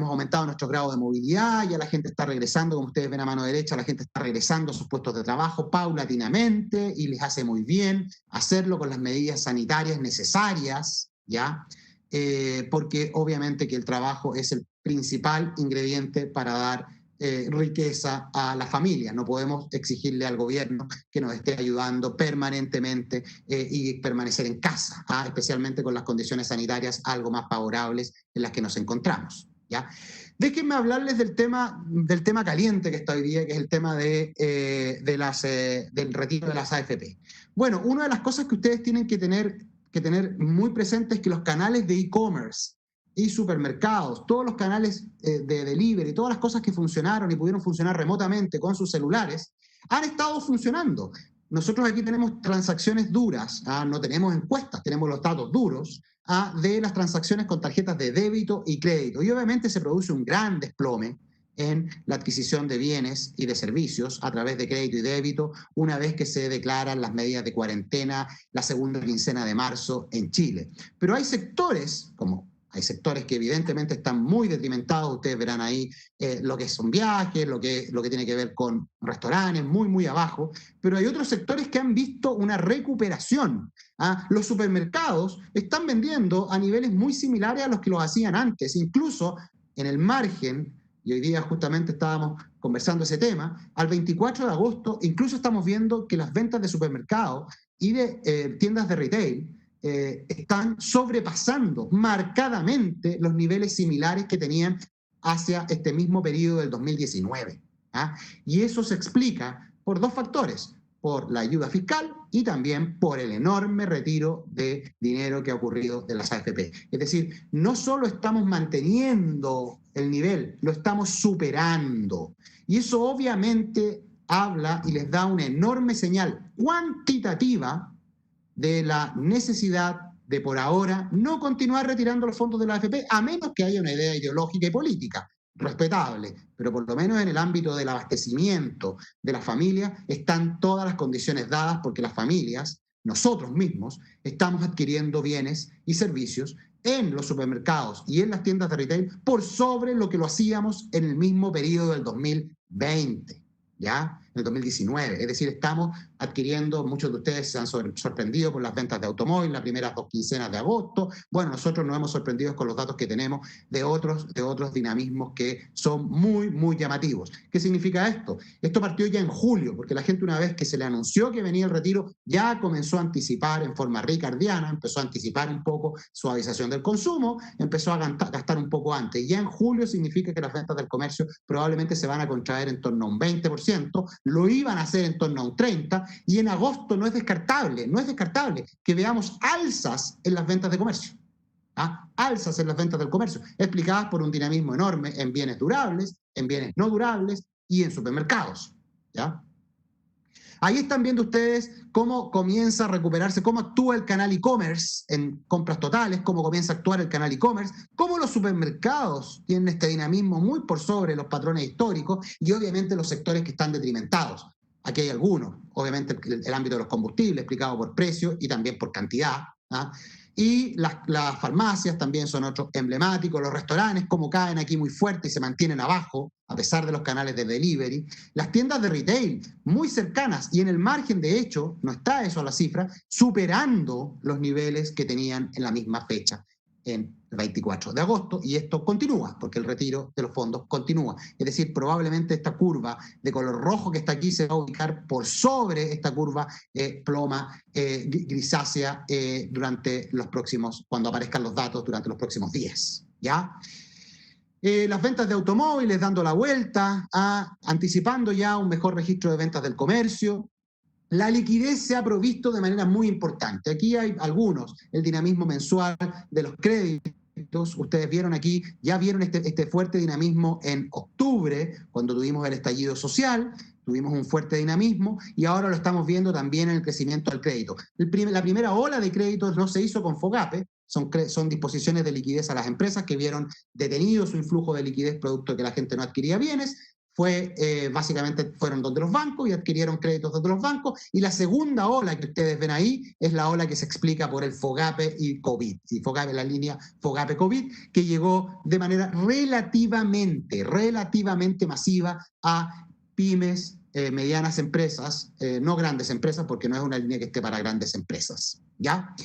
aumentado nuestro grado de movilidad, ya la gente está regresando, como ustedes ven a mano derecha, la gente está regresando a sus puestos de trabajo paulatinamente y les hace muy bien hacerlo con las medidas sanitarias necesarias, ¿ya? Porque obviamente que el trabajo es el principal ingrediente para dar riqueza a la familia. No podemos exigirle al gobierno que nos esté ayudando permanentemente y permanecer en casa, especialmente con las condiciones sanitarias algo más favorables en las que nos encontramos. ¿Ya? Déjenme hablarles del tema caliente que está hoy día, que es el tema del retiro de las AFP. Bueno, una de las cosas que ustedes tienen que tener muy presente es que los canales de e-commerce y supermercados, todos los canales de delivery, todas las cosas que funcionaron y pudieron funcionar remotamente con sus celulares, han estado funcionando. Nosotros aquí tenemos transacciones duras, no tenemos encuestas, tenemos los datos duros de las transacciones con tarjetas de débito y crédito. Y obviamente se produce un gran desplome en la adquisición de bienes y de servicios a través de crédito y débito una vez que se declaran las medidas de cuarentena la segunda quincena de marzo en Chile. Pero hay sectores que evidentemente están muy detrimentados, ustedes verán ahí lo que son viajes, lo que tiene que ver con restaurantes, muy, muy abajo, pero hay otros sectores que han visto una recuperación. Los supermercados están vendiendo a niveles muy similares a los que los hacían antes, incluso en el margen, y hoy día justamente estábamos conversando ese tema, al 24 de agosto incluso estamos viendo que las ventas de supermercados y de tiendas de retail están sobrepasando marcadamente los niveles similares que tenían hacia este mismo periodo del 2019. Y eso se explica por dos factores, por la ayuda fiscal y también por el enorme retiro de dinero que ha ocurrido de las AFP. Es decir, no solo estamos manteniendo el nivel, lo estamos superando. Y eso obviamente habla y les da una enorme señal cuantitativa de la necesidad de por ahora no continuar retirando los fondos de la AFP, a menos que haya una idea ideológica y política, respetable, pero por lo menos en el ámbito del abastecimiento de las familias están todas las condiciones dadas porque las familias, nosotros mismos, estamos adquiriendo bienes y servicios en los supermercados y en las tiendas de retail por sobre lo que lo hacíamos en el mismo periodo del 2020. ¿Ya? En el 2019. Es decir, estamos adquiriendo, muchos de ustedes se han sorprendido por las ventas de automóvil las primeras 2 quincenas de agosto. Bueno, nosotros nos hemos sorprendido con los datos que tenemos de otros dinamismos que son muy, muy llamativos. ¿Qué significa esto? Esto partió ya en julio, porque la gente una vez que se le anunció que venía el retiro, ya comenzó a anticipar en forma ricardiana, empezó a anticipar un poco suavización del consumo, empezó a gastar un poco antes. Y ya en julio significa que las ventas del comercio probablemente se van a contraer en torno a un 20%, lo iban a hacer en torno a un 30%, y en agosto no es descartable que veamos alzas en las ventas de comercio. Alzas en las ventas del comercio, explicadas por un dinamismo enorme en bienes durables, en bienes no durables y en supermercados. ¿Ya? Ahí están viendo ustedes cómo comienza a recuperarse, cómo actúa el canal e-commerce en compras totales, cómo comienza a actuar el canal e-commerce, cómo los supermercados tienen este dinamismo muy por sobre los patrones históricos y obviamente los sectores que están detrimentados. Aquí hay algunos, obviamente el ámbito de los combustibles explicado por precio y también por cantidad. Y las farmacias también son otros emblemáticos, los restaurantes como caen aquí muy fuerte y se mantienen abajo a pesar de los canales de delivery, las tiendas de retail muy cercanas y en el margen de hecho, no está eso a la cifra, superando los niveles que tenían en la misma fecha en el 24 de agosto, y esto continúa, porque el retiro de los fondos continúa. Es decir, probablemente esta curva de color rojo que está aquí se va a ubicar por sobre esta curva ploma grisácea durante los próximos, cuando aparezcan los datos durante los próximos días. ¿Ya? Las ventas de automóviles dando la vuelta, anticipando ya un mejor registro de ventas del comercio. La liquidez se ha provisto de manera muy importante. Aquí hay algunos, el dinamismo mensual de los créditos. Ustedes vieron aquí, ya vieron este fuerte dinamismo en octubre, cuando tuvimos el estallido social, tuvimos un fuerte dinamismo y ahora lo estamos viendo también en el crecimiento del crédito. La primera ola de créditos no se hizo con FOGAPE, son disposiciones de liquidez a las empresas que vieron detenido su influjo de liquidez producto de que la gente no adquiría bienes. Básicamente fueron donde los bancos y adquirieron créditos donde los bancos, y la segunda ola que ustedes ven ahí es la ola que se explica por el FOGAPE y COVID, y FOGAPE, la línea FOGAPE COVID, que llegó de manera relativamente masiva a pymes, medianas empresas, no grandes empresas, porque no es una línea que esté para grandes empresas, ¿ya?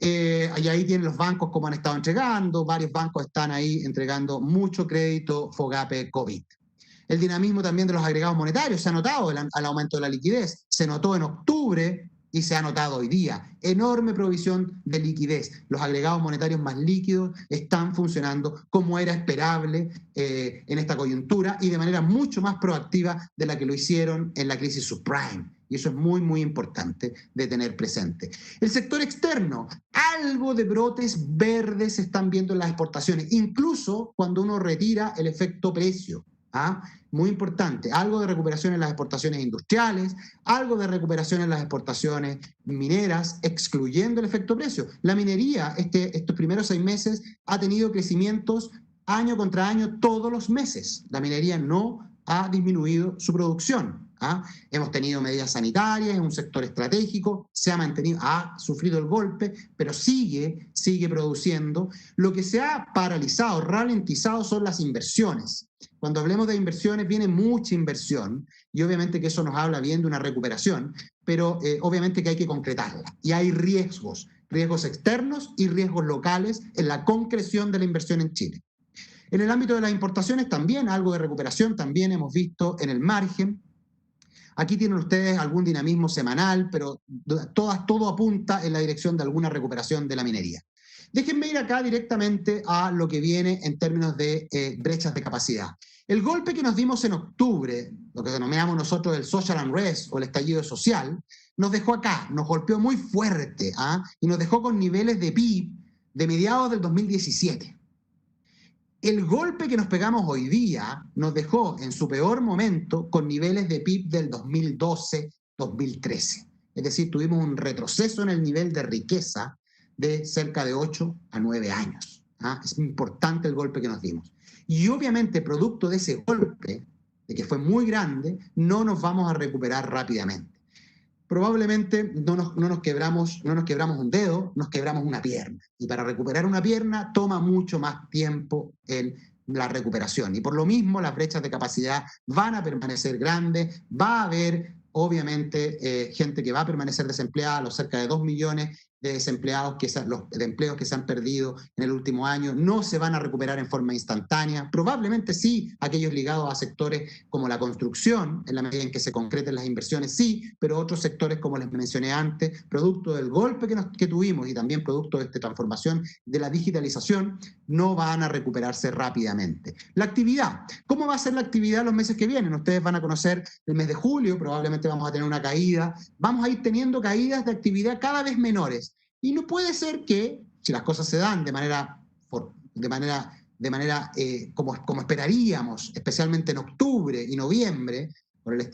Y ahí tienen los bancos cómo han estado entregando, varios bancos están ahí entregando mucho crédito FOGAPE COVID. El dinamismo también de los agregados monetarios, se ha notado al aumento de la liquidez, se notó en octubre y se ha notado hoy día. Enorme provisión de liquidez. Los agregados monetarios más líquidos están funcionando como era esperable en esta coyuntura y de manera mucho más proactiva de la que lo hicieron en la crisis subprime. Y eso es muy, muy importante de tener presente. El sector externo, algo de brotes verdes se están viendo en las exportaciones, incluso cuando uno retira el efecto precio. Muy importante, algo de recuperación en las exportaciones industriales, algo de recuperación en las exportaciones mineras, excluyendo el efecto precio. La minería estos primeros 6 meses ha tenido crecimientos año contra año todos los meses. La minería no ha disminuido su producción. Hemos tenido medidas sanitarias, es un sector estratégico, se ha mantenido, ha sufrido el golpe, pero sigue produciendo. Lo que se ha paralizado, ralentizado son las inversiones. Cuando hablemos de inversiones viene mucha inversión y obviamente que eso nos habla bien de una recuperación, pero obviamente que hay que concretarla. Y hay riesgos externos y riesgos locales en la concreción de la inversión en Chile. En el ámbito de las importaciones también, algo de recuperación también hemos visto en el margen. Aquí tienen ustedes algún dinamismo semanal, pero todo apunta en la dirección de alguna recuperación de la minería. Déjenme ir acá directamente a lo que viene en términos de brechas de capacidad. El golpe que nos dimos en octubre, lo que denominamos nosotros el social unrest o el estallido social, nos dejó acá, nos golpeó muy fuerte y nos dejó con niveles de PIB de mediados del 2017. El golpe que nos pegamos hoy día nos dejó en su peor momento con niveles de PIB del 2012-2013. Es decir, tuvimos un retroceso en el nivel de riqueza de cerca de 8 a 9 años. Es importante el golpe que nos dimos. Y obviamente, producto de ese golpe, de que fue muy grande, no nos vamos a recuperar rápidamente. Probablemente no nos quebramos un dedo, nos quebramos una pierna. Y para recuperar una pierna toma mucho más tiempo en la recuperación. Y por lo mismo las brechas de capacidad van a permanecer grandes, va a haber obviamente gente que va a permanecer desempleada, los cerca de 2 millones de desempleados, de empleos que se han perdido en el último año, no se van a recuperar en forma instantánea. Probablemente sí, aquellos ligados a sectores como la construcción, en la medida en que se concreten las inversiones, sí, pero otros sectores, como les mencioné antes, producto del golpe que tuvimos y también producto de esta transformación de la digitalización, no van a recuperarse rápidamente. La actividad. ¿Cómo va a ser la actividad los meses que vienen? Ustedes van a conocer el mes de julio, probablemente vamos a tener una caída. Vamos a ir teniendo caídas de actividad cada vez menores. Y no puede ser que, si las cosas se dan de manera como esperaríamos, especialmente en octubre y noviembre,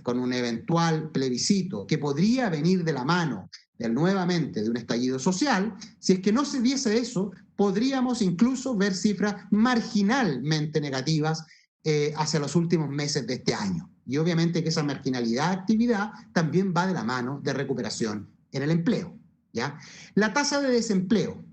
con un eventual plebiscito que podría venir de la mano nuevamente de un estallido social, si es que no se diese eso, podríamos incluso ver cifras marginalmente negativas hacia los últimos meses de este año. Y obviamente que esa marginalidad de actividad también va de la mano de recuperación en el empleo. ¿Ya? La tasa de desempleo,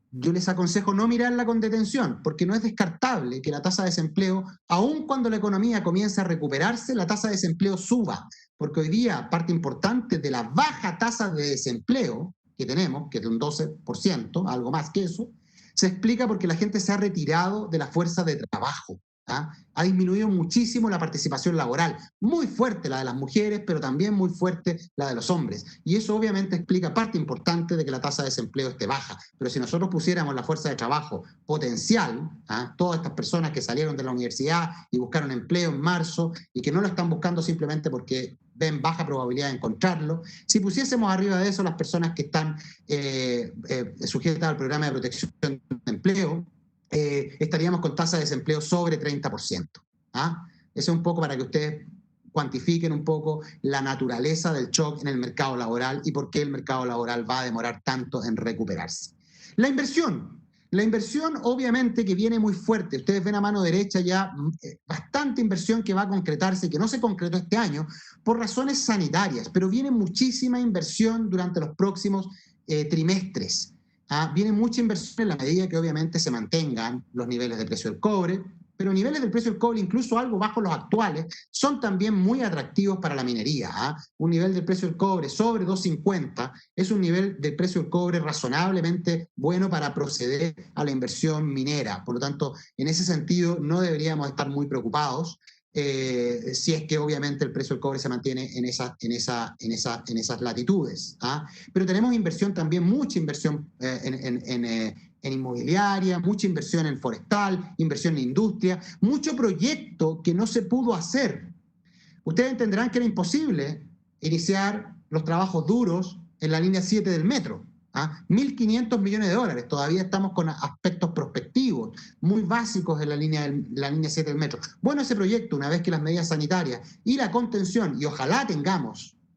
yo les aconsejo no mirarla con detención, porque no es descartable que la tasa de desempleo, aun cuando la economía comience a recuperarse, la tasa de desempleo suba, porque hoy día parte importante de la baja tasa de desempleo que tenemos, que es de un 12%, algo más que eso, se explica porque la gente se ha retirado de la fuerza de trabajo. Ha disminuido muchísimo la participación laboral, muy fuerte la de las mujeres, pero también muy fuerte la de los hombres. Y eso obviamente explica parte importante de que la tasa de desempleo esté baja. Pero si nosotros pusiéramos la fuerza de trabajo potencial, todas estas personas que salieron de la universidad y buscaron empleo en marzo y que no lo están buscando simplemente porque ven baja probabilidad de encontrarlo, si pusiésemos arriba de eso las personas que están sujetas al programa de protección de empleo, estaríamos con tasa de desempleo sobre 30%. Eso es un poco para que ustedes cuantifiquen un poco la naturaleza del shock en el mercado laboral y por qué el mercado laboral va a demorar tanto en recuperarse. La inversión obviamente que viene muy fuerte. Ustedes ven a mano derecha ya bastante inversión que va a concretarse y que no se concretó este año por razones sanitarias, pero viene muchísima inversión durante los próximos trimestres. Viene mucha inversión en la medida que obviamente se mantengan los niveles de precio del cobre, pero niveles del precio del cobre, incluso algo bajo los actuales, son también muy atractivos para la minería. Un nivel del precio del cobre sobre 2.50 es un nivel del precio del cobre razonablemente bueno para proceder a la inversión minera. Por lo tanto, en ese sentido, no deberíamos estar muy preocupados si es que obviamente el precio del cobre se mantiene en esas latitudes. Pero tenemos inversión también, mucha inversión en inmobiliaria, mucha inversión en forestal, inversión en industria, mucho proyecto que no se pudo hacer. Ustedes entenderán que era imposible iniciar los trabajos duros en la línea 7 del metro. 1.500 millones de dólares, todavía estamos con aspectos prospectivos muy básicos en la línea 7 del metro. Bueno, ese proyecto, una vez que las medidas sanitarias y la contención, y ojalá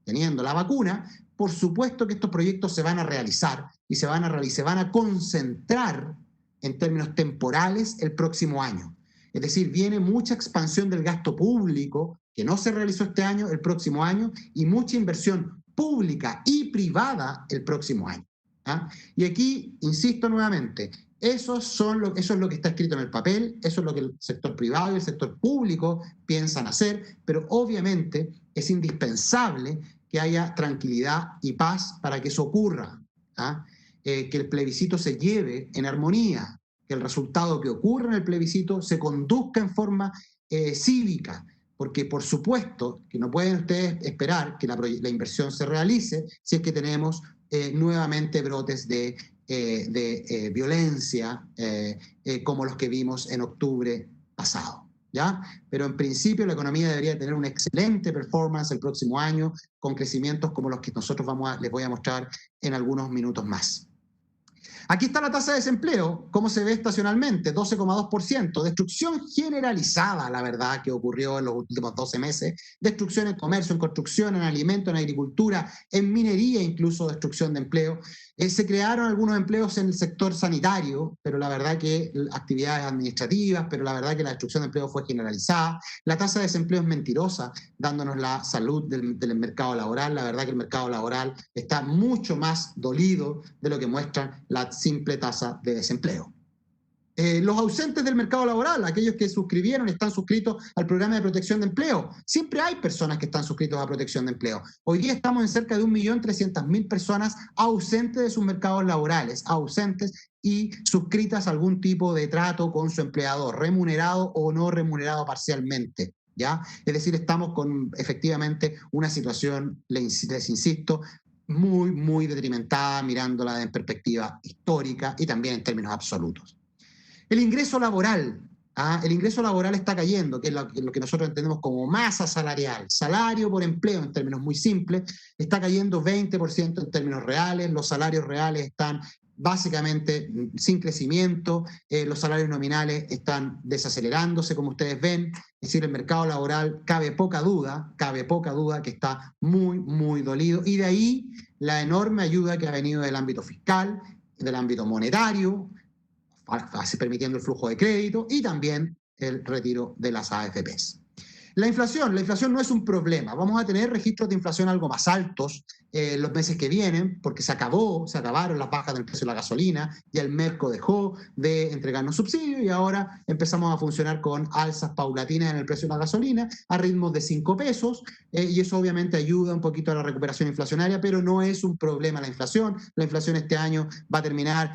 teniendo la vacuna, por supuesto que estos proyectos se van a realizar y se van a concentrar en términos temporales el próximo año. Es decir, viene mucha expansión del gasto público que no se realizó este año, el próximo año, y mucha inversión pública y privada el próximo año. ¿Ah? Y aquí, insisto nuevamente, eso es lo que está escrito en el papel, eso es lo que el sector privado y el sector público piensan hacer, pero obviamente es indispensable que haya tranquilidad y paz para que eso ocurra. ¿Ah? Que el plebiscito se lleve en armonía, que el resultado que ocurra en el plebiscito se conduzca en forma cívica, porque por supuesto que no pueden ustedes esperar que la inversión se realice si es que tenemos nuevamente brotes de violencia como los que vimos en octubre pasado. ¿Ya? Pero en principio la economía debería tener una excelente performance el próximo año con crecimientos como los que nosotros les voy a mostrar en algunos minutos más. Aquí está la tasa de desempleo, cómo se ve estacionalmente, 12,2%, destrucción generalizada, la verdad, que ocurrió en los últimos 12 meses, destrucción en comercio, en construcción, en alimento, en agricultura, en minería, incluso destrucción de empleo. Se crearon algunos empleos en el sector sanitario, pero la verdad que actividades administrativas, pero la verdad que la destrucción de empleo fue generalizada. La tasa de desempleo es mentirosa, dándonos la salud del mercado laboral. La verdad que el mercado laboral está mucho más dolido de lo que muestra la simple tasa de desempleo. Los ausentes del mercado laboral, aquellos que suscribieron, están suscritos al programa de protección de empleo. Siempre hay personas que están suscritos a protección de empleo. Hoy día estamos en cerca de 1.300.000 personas ausentes de sus mercados laborales, ausentes y suscritas a algún tipo de trato con su empleador, remunerado o no remunerado parcialmente. ¿Ya? Es decir, estamos con efectivamente una situación, les insisto, muy, muy detrimentada, mirándola en perspectiva histórica y también en términos absolutos. El ingreso laboral está cayendo, que es lo que nosotros entendemos como masa salarial, salario por empleo en términos muy simples, está cayendo 20% en términos reales, los salarios reales están básicamente sin crecimiento, los salarios nominales están desacelerándose, como ustedes ven, es decir, el mercado laboral cabe poca duda que está muy, muy dolido, y de ahí la enorme ayuda que ha venido del ámbito fiscal, del ámbito monetario, permitiendo el flujo de crédito y también el retiro de las AFPs. La inflación no es un problema. Vamos a tener registros de inflación algo más altos los meses que vienen, porque se acabaron las bajas del precio de la gasolina, ya el Merco dejó de entregarnos subsidios y ahora empezamos a funcionar con alzas paulatinas en el precio de la gasolina a ritmos de 5 pesos, y eso obviamente ayuda un poquito a la recuperación inflacionaria, pero no es un problema la inflación. La inflación este año va a terminar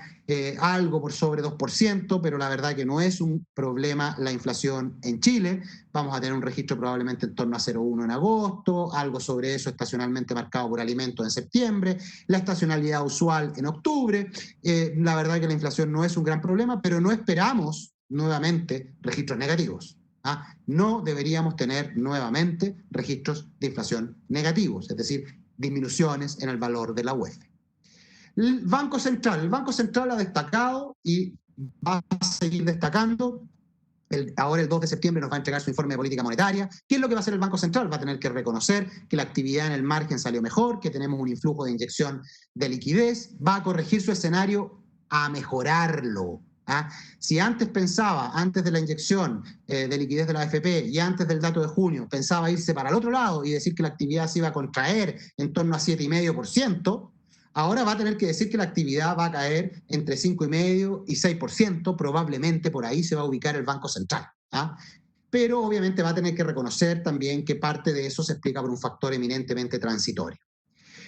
algo por sobre 2%, pero la verdad que no es un problema la inflación en Chile. Vamos a tener un registro probablemente en torno a 0,1 en agosto, algo sobre eso estacionalmente marcado por alimentos en septiembre, la estacionalidad usual en octubre. La verdad que la inflación no es un gran problema, pero no esperamos nuevamente registros negativos. ¿Ah? No deberíamos tener nuevamente registros de inflación negativos, es decir, disminuciones en el valor de la UEF. El Banco Central ha destacado y va a seguir destacando. Ahora el 2 de septiembre nos va a entregar su informe de política monetaria. ¿Qué es lo que va a hacer el Banco Central? Va a tener que reconocer que la actividad en el margen salió mejor, que tenemos un influjo de inyección de liquidez, va a corregir su escenario a mejorarlo. ¿Ah? Si antes pensaba, antes de la inyección de liquidez de la AFP y antes del dato de junio, pensaba irse para el otro lado y decir que la actividad se iba a contraer en torno a 7,5%, ahora va a tener que decir que la actividad va a caer entre 5,5% y 6%, probablemente por ahí se va a ubicar el Banco Central. ¿Ah? Pero obviamente va a tener que reconocer también que parte de eso se explica por un factor eminentemente transitorio.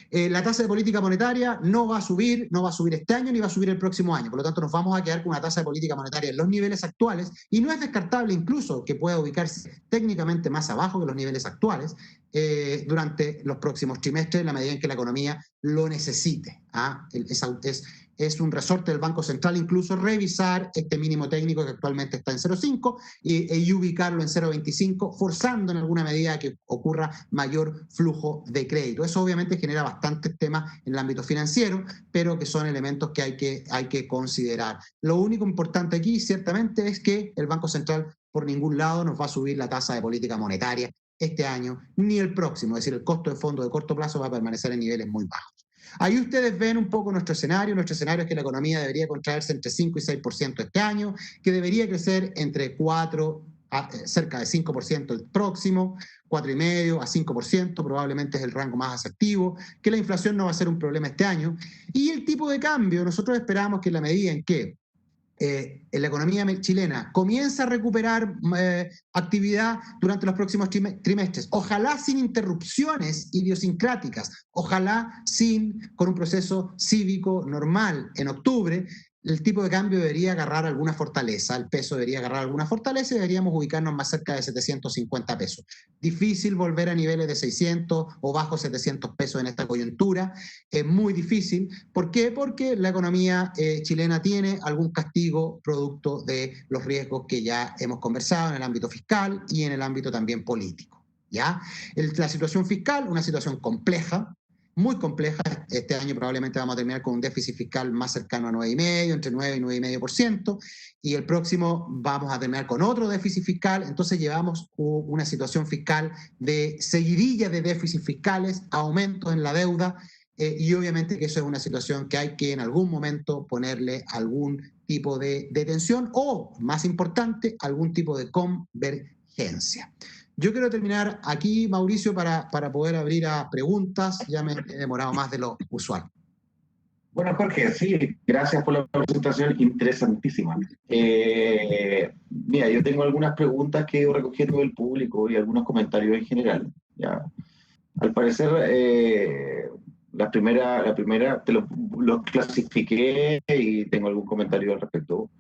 La tasa de política monetaria no va a subir este año ni va a subir el próximo año. Por lo tanto, nos vamos a quedar con una tasa de política monetaria en los niveles actuales, y no es descartable incluso que pueda ubicarse técnicamente más abajo que los niveles actuales durante los próximos trimestres, en la medida en que la economía lo necesite. ¿Ah? Es un resorte del Banco Central incluso revisar este mínimo técnico que actualmente está en 0,5 y ubicarlo en 0,25, forzando en alguna medida que ocurra mayor flujo de crédito. Eso obviamente genera bastantes temas en el ámbito financiero, pero que son elementos que hay que considerar. Lo único importante aquí ciertamente es que el Banco Central por ningún lado nos va a subir la tasa de política monetaria este año ni el próximo, es decir, el costo de fondo de corto plazo va a permanecer en niveles muy bajos. Ahí ustedes ven un poco nuestro escenario. Nuestro escenario es que la economía debería contraerse entre 5 y 6% este año, que debería crecer entre 4 cerca de 5% el próximo, 4,5% a 5%, probablemente es el rango más asertivo, que la inflación no va a ser un problema este año. Y el tipo de cambio, nosotros esperamos que en la medida en que en la economía chilena comienza a recuperar actividad durante los próximos trimestres, ojalá sin interrupciones idiosincráticas, ojalá con un proceso cívico normal en octubre, el tipo de cambio debería agarrar alguna fortaleza, el peso debería agarrar alguna fortaleza y deberíamos ubicarnos más cerca de 750 pesos. Difícil volver a niveles de 600 o bajo 700 pesos en esta coyuntura, es muy difícil. ¿Por qué? Porque la economía chilena tiene algún castigo producto de los riesgos que ya hemos conversado en el ámbito fiscal y en el ámbito también político. ¿Ya? La situación fiscal, una situación compleja, muy compleja. Este año probablemente vamos a terminar con un déficit fiscal más cercano a 9,5%, entre 9 y 9,5%, y el próximo vamos a terminar con otro déficit fiscal. Entonces llevamos una situación fiscal de seguidilla de déficits fiscales, aumentos en la deuda, y obviamente que eso es una situación que hay que en algún momento ponerle algún tipo de tensión o, más importante, algún tipo de convergencia. Yo quiero terminar aquí, Mauricio, para poder abrir a preguntas. Ya me he demorado más de lo usual. Bueno, Jorge, sí, gracias por la presentación, interesantísima. Mira, yo tengo algunas preguntas que he ido recogiendo del público y algunos comentarios en general. ¿Ya? Al parecer, la primera los clasifiqué y tengo algún comentario al respecto.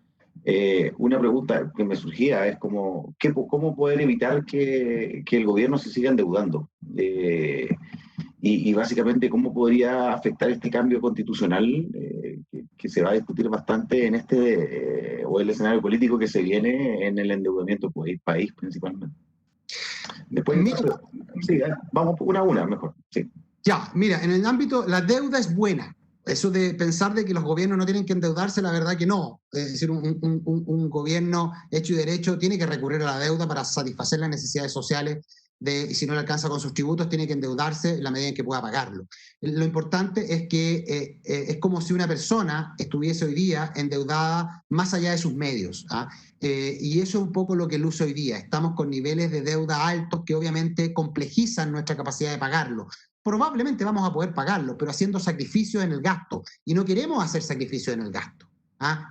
Una pregunta que me surgía es como, ¿cómo poder evitar que el gobierno se siga endeudando? Y básicamente, ¿cómo podría afectar este cambio constitucional que se va a discutir bastante en o el escenario político que se viene en el endeudamiento país principalmente? Después, sí, vamos una a una, mejor. Sí. Ya, mira, en el ámbito, la deuda es buena. Eso de pensar de que los gobiernos no tienen que endeudarse, la verdad que no. Es decir, un gobierno hecho y derecho tiene que recurrir a la deuda para satisfacer las necesidades sociales y si no le alcanza con sus tributos, tiene que endeudarse en la medida en que pueda pagarlo. Lo importante es que es como si una persona estuviese hoy día endeudada más allá de sus medios. Y eso es un poco lo que luce hoy día. Estamos con niveles de deuda altos que obviamente complejizan nuestra capacidad de pagarlo. Probablemente vamos a poder pagarlo, pero haciendo sacrificios en el gasto. Y no queremos hacer sacrificios en el gasto,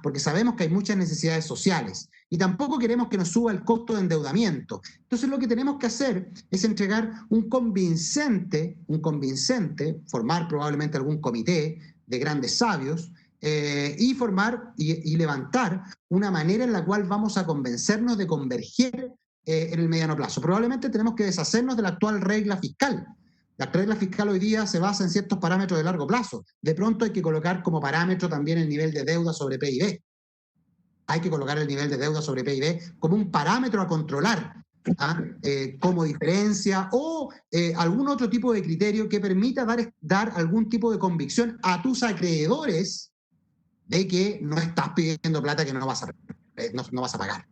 porque sabemos que hay muchas necesidades sociales. Y tampoco queremos que nos suba el costo de endeudamiento. Entonces lo que tenemos que hacer es entregar un convincente, formar probablemente algún comité de grandes sabios, y formar y levantar una manera en la cual vamos a convencernos de converger en el mediano plazo. Probablemente tenemos que deshacernos de la actual regla fiscal. La regla fiscal hoy día se basa en ciertos parámetros de largo plazo. De pronto hay que colocar como parámetro también el nivel de deuda sobre PIB. Hay que colocar el nivel de deuda sobre PIB como un parámetro a controlar, como diferencia o algún otro tipo de criterio que permita dar algún tipo de convicción a tus acreedores de que no estás pidiendo plata que no vas a pagar.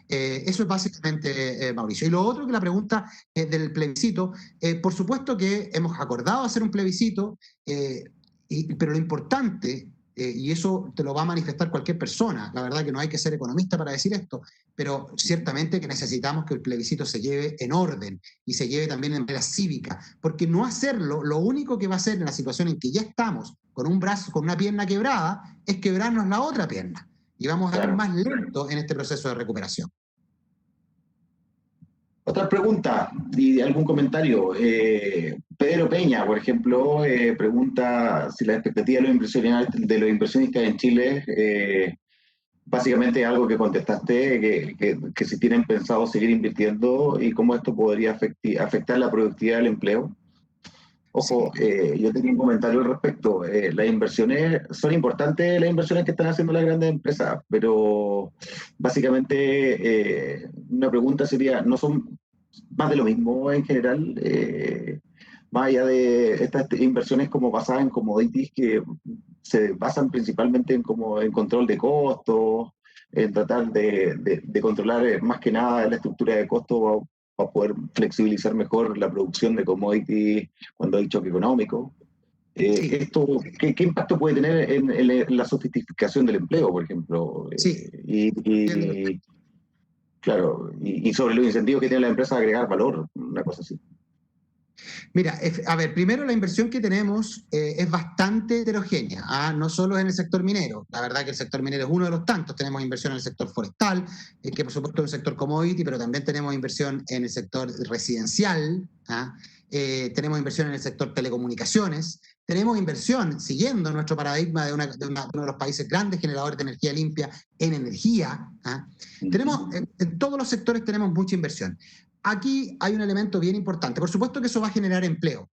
Eso es básicamente, Mauricio. Y lo otro que la pregunta del plebiscito, por supuesto que hemos acordado hacer un plebiscito, pero lo importante, y eso te lo va a manifestar cualquier persona, la verdad que no hay que ser economista para decir esto, pero ciertamente que necesitamos que el plebiscito se lleve en orden y se lleve también de manera cívica, porque no hacerlo, lo único que va a hacer en la situación en que ya estamos con un brazo, con una pierna quebrada, es quebrarnos la otra pierna. Y vamos a ir más lentos en este proceso de recuperación. Otra pregunta y algún comentario. Pedro Peña, por ejemplo, pregunta si la expectativa de los inversionistas en Chile, básicamente algo que contestaste, que si tienen pensado seguir invirtiendo y cómo esto podría afectar la productividad del empleo. Ojo, yo tenía un comentario al respecto. Las inversiones, son importantes las inversiones que están haciendo las grandes empresas, pero básicamente una pregunta sería, ¿no son más de lo mismo en general? Más allá de estas inversiones como basadas en commodities que se basan principalmente en control de costos, en tratar de controlar más que nada la estructura de costos para poder flexibilizar mejor la producción de commodities cuando hay choque económico. Sí, ¿Qué impacto puede tener en la sofisticación del empleo, por ejemplo? sí. Claro, y sobre los incentivos que tiene la empresa a agregar valor, una cosa así. Mira, a ver, primero la inversión que tenemos es bastante heterogénea, ¿ah? No solo en el sector minero. La verdad que el sector minero es uno de los tantos. Tenemos inversión en el sector forestal, que por supuesto es un sector commodity, pero también tenemos inversión en el sector residencial, ¿ah? Tenemos inversión en el sector telecomunicaciones, tenemos inversión, siguiendo nuestro paradigma de uno de los países grandes generadores de energía limpia, en energía, ¿ah? En todos los sectores tenemos mucha inversión. Aquí hay un elemento bien importante. Por supuesto que eso va a generar empleo.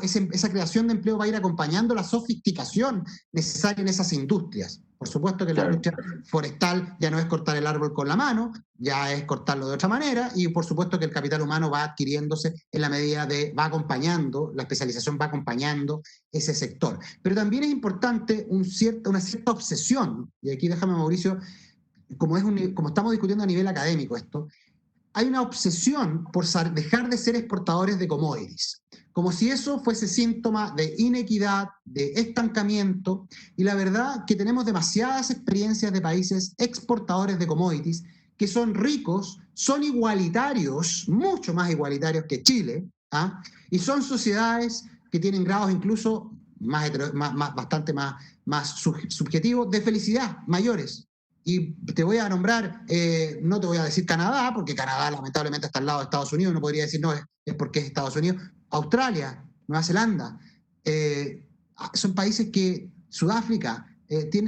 Esa creación de empleo va a ir acompañando la sofisticación necesaria en esas industrias. Por supuesto que la industria forestal ya no es cortar el árbol con la mano, ya es cortarlo de otra manera, y por supuesto que el capital humano va adquiriéndose en la medida va acompañando, la especialización va acompañando ese sector. Pero también es importante una cierta obsesión, y aquí déjame, Mauricio, como estamos discutiendo a nivel académico esto, hay una obsesión por dejar de ser exportadores de commodities, como si eso fuese síntoma de inequidad, de estancamiento, y la verdad que tenemos demasiadas experiencias de países exportadores de commodities que son ricos, son igualitarios, mucho más igualitarios que Chile, ¿ah? Y son sociedades que tienen grados incluso bastante más subjetivos de felicidad, mayores. Y te voy a nombrar, no te voy a decir Canadá, porque Canadá lamentablemente está al lado de Estados Unidos, no podría decir no, es porque es Estados Unidos. Australia, Nueva Zelanda, son países que, Sudáfrica,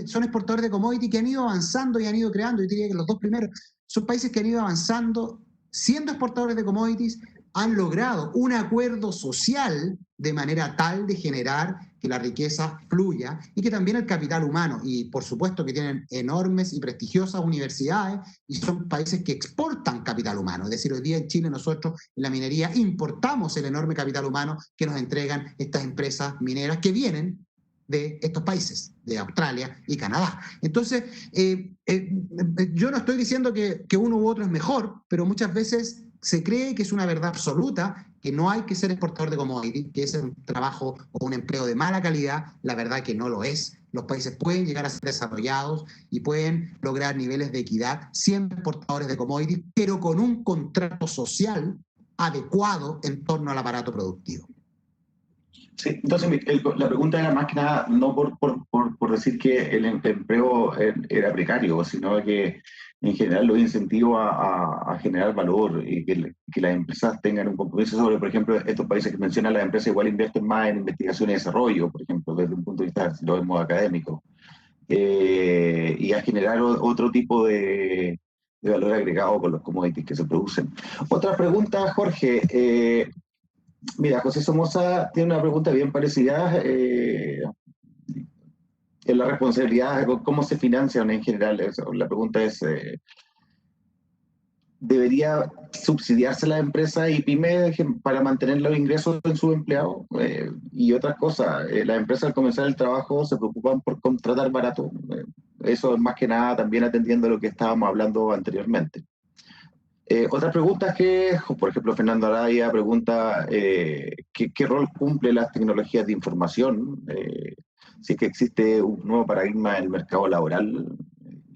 son exportadores de commodity que han ido avanzando y han ido creando, yo diría que los dos primeros, son países que han ido avanzando, siendo exportadores de commodities, han logrado un acuerdo social de manera tal de generar que la riqueza fluya y que también el capital humano, y por supuesto que tienen enormes y prestigiosas universidades y son países que exportan capital humano. Es decir, hoy día en Chile nosotros en la minería importamos el enorme capital humano que nos entregan estas empresas mineras que vienen de estos países, de Australia y Canadá. Entonces, yo no estoy diciendo que uno u otro es mejor, pero muchas veces se cree que es una verdad absoluta, que no hay que ser exportador de commodities, que es un trabajo o un empleo de mala calidad. La verdad que no lo es. Los países pueden llegar a ser desarrollados y pueden lograr niveles de equidad siendo exportadores de commodities, pero con un contrato social adecuado en torno al aparato productivo. Sí, entonces la pregunta era más que nada, no por decir que el empleo era precario, sino que en general los incentivos a generar valor y que las empresas tengan un compromiso sobre, por ejemplo, estos países que mencionan, las empresas igual invierten más en investigación y desarrollo, por ejemplo, desde un punto de vista, si lo vemos académico, y a generar otro tipo de valor agregado con los commodities que se producen. Otra pregunta, Jorge. Mira, José Somoza tiene una pregunta bien parecida en la responsabilidad, cómo se financian en general. La pregunta es, ¿debería subsidiarse la empresa y pyme para mantener los ingresos en sus empleados? Y otras cosas, las empresas al comenzar el trabajo se preocupan por contratar barato. Eso es más que nada también atendiendo a lo que estábamos hablando anteriormente. Otra pregunta es que, por ejemplo, Fernando Araya pregunta ¿qué rol cumple las tecnologías de información? Si es que existe un nuevo paradigma en el mercado laboral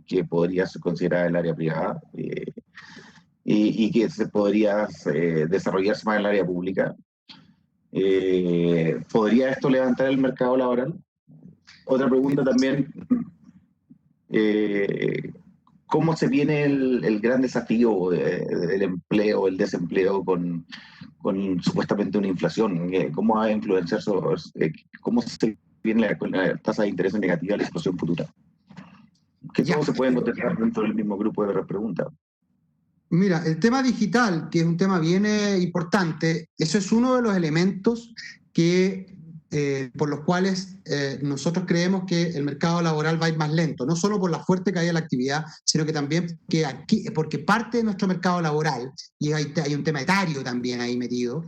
que podría considerar el área privada y que se podría desarrollarse más en el área pública. ¿Podría esto levantar el mercado laboral? Otra pregunta también, ¿cómo se viene el gran desafío del empleo, el desempleo con supuestamente una inflación? ¿Cómo va a influenciar cómo se viene con la tasa de interés negativa a la explosión futura? Que todos se pueden contestar dentro del mismo grupo de preguntas. Mira, el tema digital, que es un tema bien importante, eso es uno de los elementos por los cuales nosotros creemos que el mercado laboral va a ir más lento, no solo por la fuerte caída de la actividad, sino que también porque parte de nuestro mercado laboral, y hay un tema etario también ahí metido,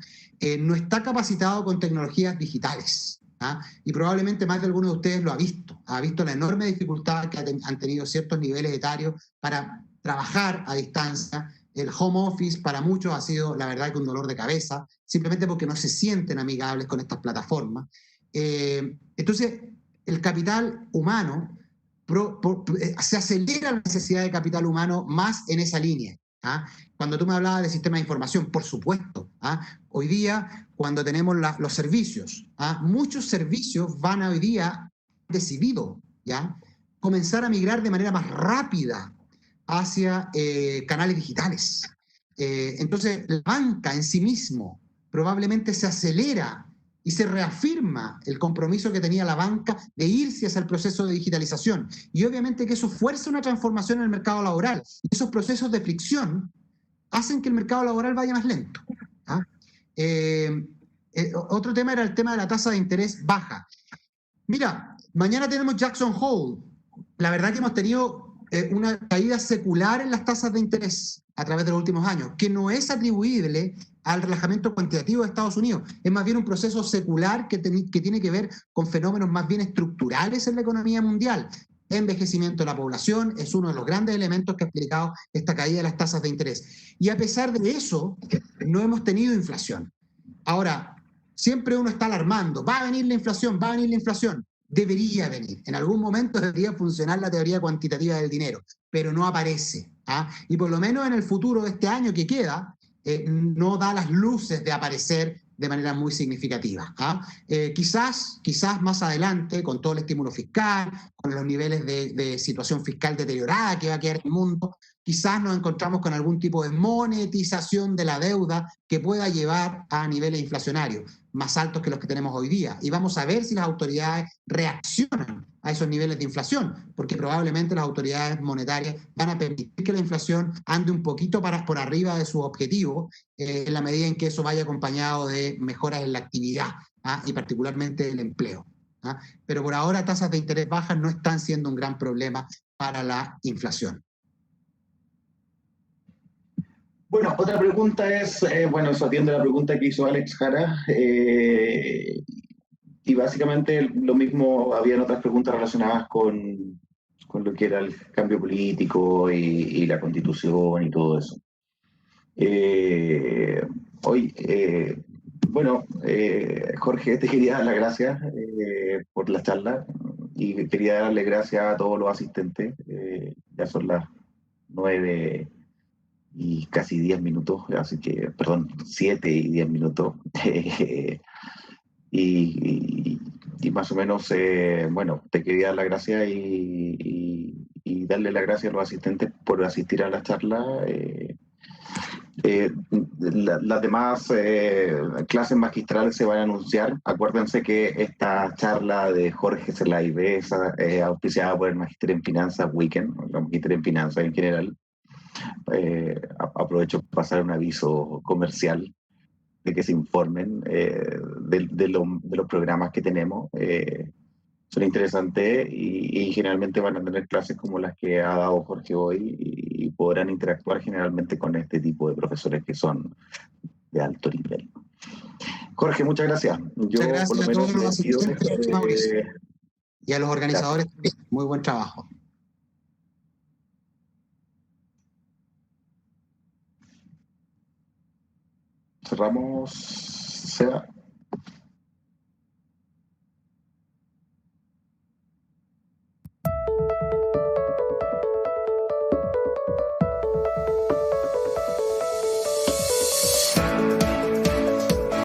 no está capacitado con tecnologías digitales. ¿Ah? Y probablemente más de alguno de ustedes lo ha visto la enorme dificultad que han tenido ciertos niveles etarios para trabajar a distancia El home office para muchos ha sido, la verdad, que un dolor de cabeza, simplemente porque no se sienten amigables con estas plataformas. Entonces, el capital humano, se acelera la necesidad de capital humano más en esa línea. ¿Ah? Cuando tú me hablabas de sistema de información, por supuesto. ¿Ah? Hoy día, cuando tenemos los servicios, ¿ah? Muchos servicios van hoy día decidido, ¿ya? Comenzar a migrar de manera más rápida hacia canales digitales. Entonces, la banca en sí mismo probablemente se acelera y se reafirma el compromiso que tenía la banca de irse hacia el proceso de digitalización. Y obviamente que eso fuerza una transformación en el mercado laboral. Y esos procesos de fricción hacen que el mercado laboral vaya más lento. ¿Ah? Otro tema era el tema de la tasa de interés baja. Mira, mañana tenemos Jackson Hole. La verdad que hemos tenido una caída secular en las tasas de interés a través de los últimos años, que no es atribuible al relajamiento cuantitativo de Estados Unidos. Es más bien un proceso secular que tiene que ver con fenómenos más bien estructurales en la economía mundial. Envejecimiento de la población es uno de los grandes elementos que ha explicado esta caída de las tasas de interés. Y a pesar de eso, no hemos tenido inflación. Ahora, siempre uno está alarmando, va a venir la inflación, va a venir la inflación. Debería venir, en algún momento debería funcionar la teoría cuantitativa del dinero, pero no aparece. ¿Ah? Y por lo menos en el futuro de este año que queda, no da las luces de aparecer de manera muy significativa. ¿Ah? Quizás más adelante, con todo el estímulo fiscal, con los niveles de situación fiscal deteriorada que va a quedar en el mundo, quizás nos encontramos con algún tipo de monetización de la deuda que pueda llevar a niveles inflacionarios más altos que los que tenemos hoy día. Y vamos a ver si las autoridades reaccionan a esos niveles de inflación, porque probablemente las autoridades monetarias van a permitir que la inflación ande un poquito por arriba de sus objetivos, en la medida en que eso vaya acompañado de mejoras en la actividad, ¿ah? Y particularmente el empleo. ¿Ah? Pero por ahora tasas de interés bajas no están siendo un gran problema para la inflación. Bueno, otra pregunta es, bueno, eso atiende a la pregunta que hizo Alex Jara, y básicamente lo mismo, habían otras preguntas relacionadas con lo que era el cambio político y la constitución y todo eso. Hoy, bueno, Jorge, te quería dar las gracias por la charla y quería darle gracias a todos los asistentes. Ya son las 9 y casi 10 minutos, así que, perdón, 7 y 10 minutos. Y más o menos, bueno, te quería dar las gracias y darle las gracias a los asistentes por asistir a la charla. Las demás clases magistrales se van a anunciar. Acuérdense que esta charla de Jorge Zelaibe es auspiciada por el Magíster en Finanzas Weekend, la Magíster en Finanzas en general. Aprovecho para pasar un aviso comercial de que se informen de los programas que tenemos. Son interesantes y generalmente van a tener clases como las que ha dado Jorge hoy y podrán interactuar generalmente con este tipo de profesores que son de alto nivel. Jorge, muchas gracias. Muchas gracias a todos los asistentes, Mauricio. Y a los organizadores también. Muy buen trabajo. Cerramos, Seba.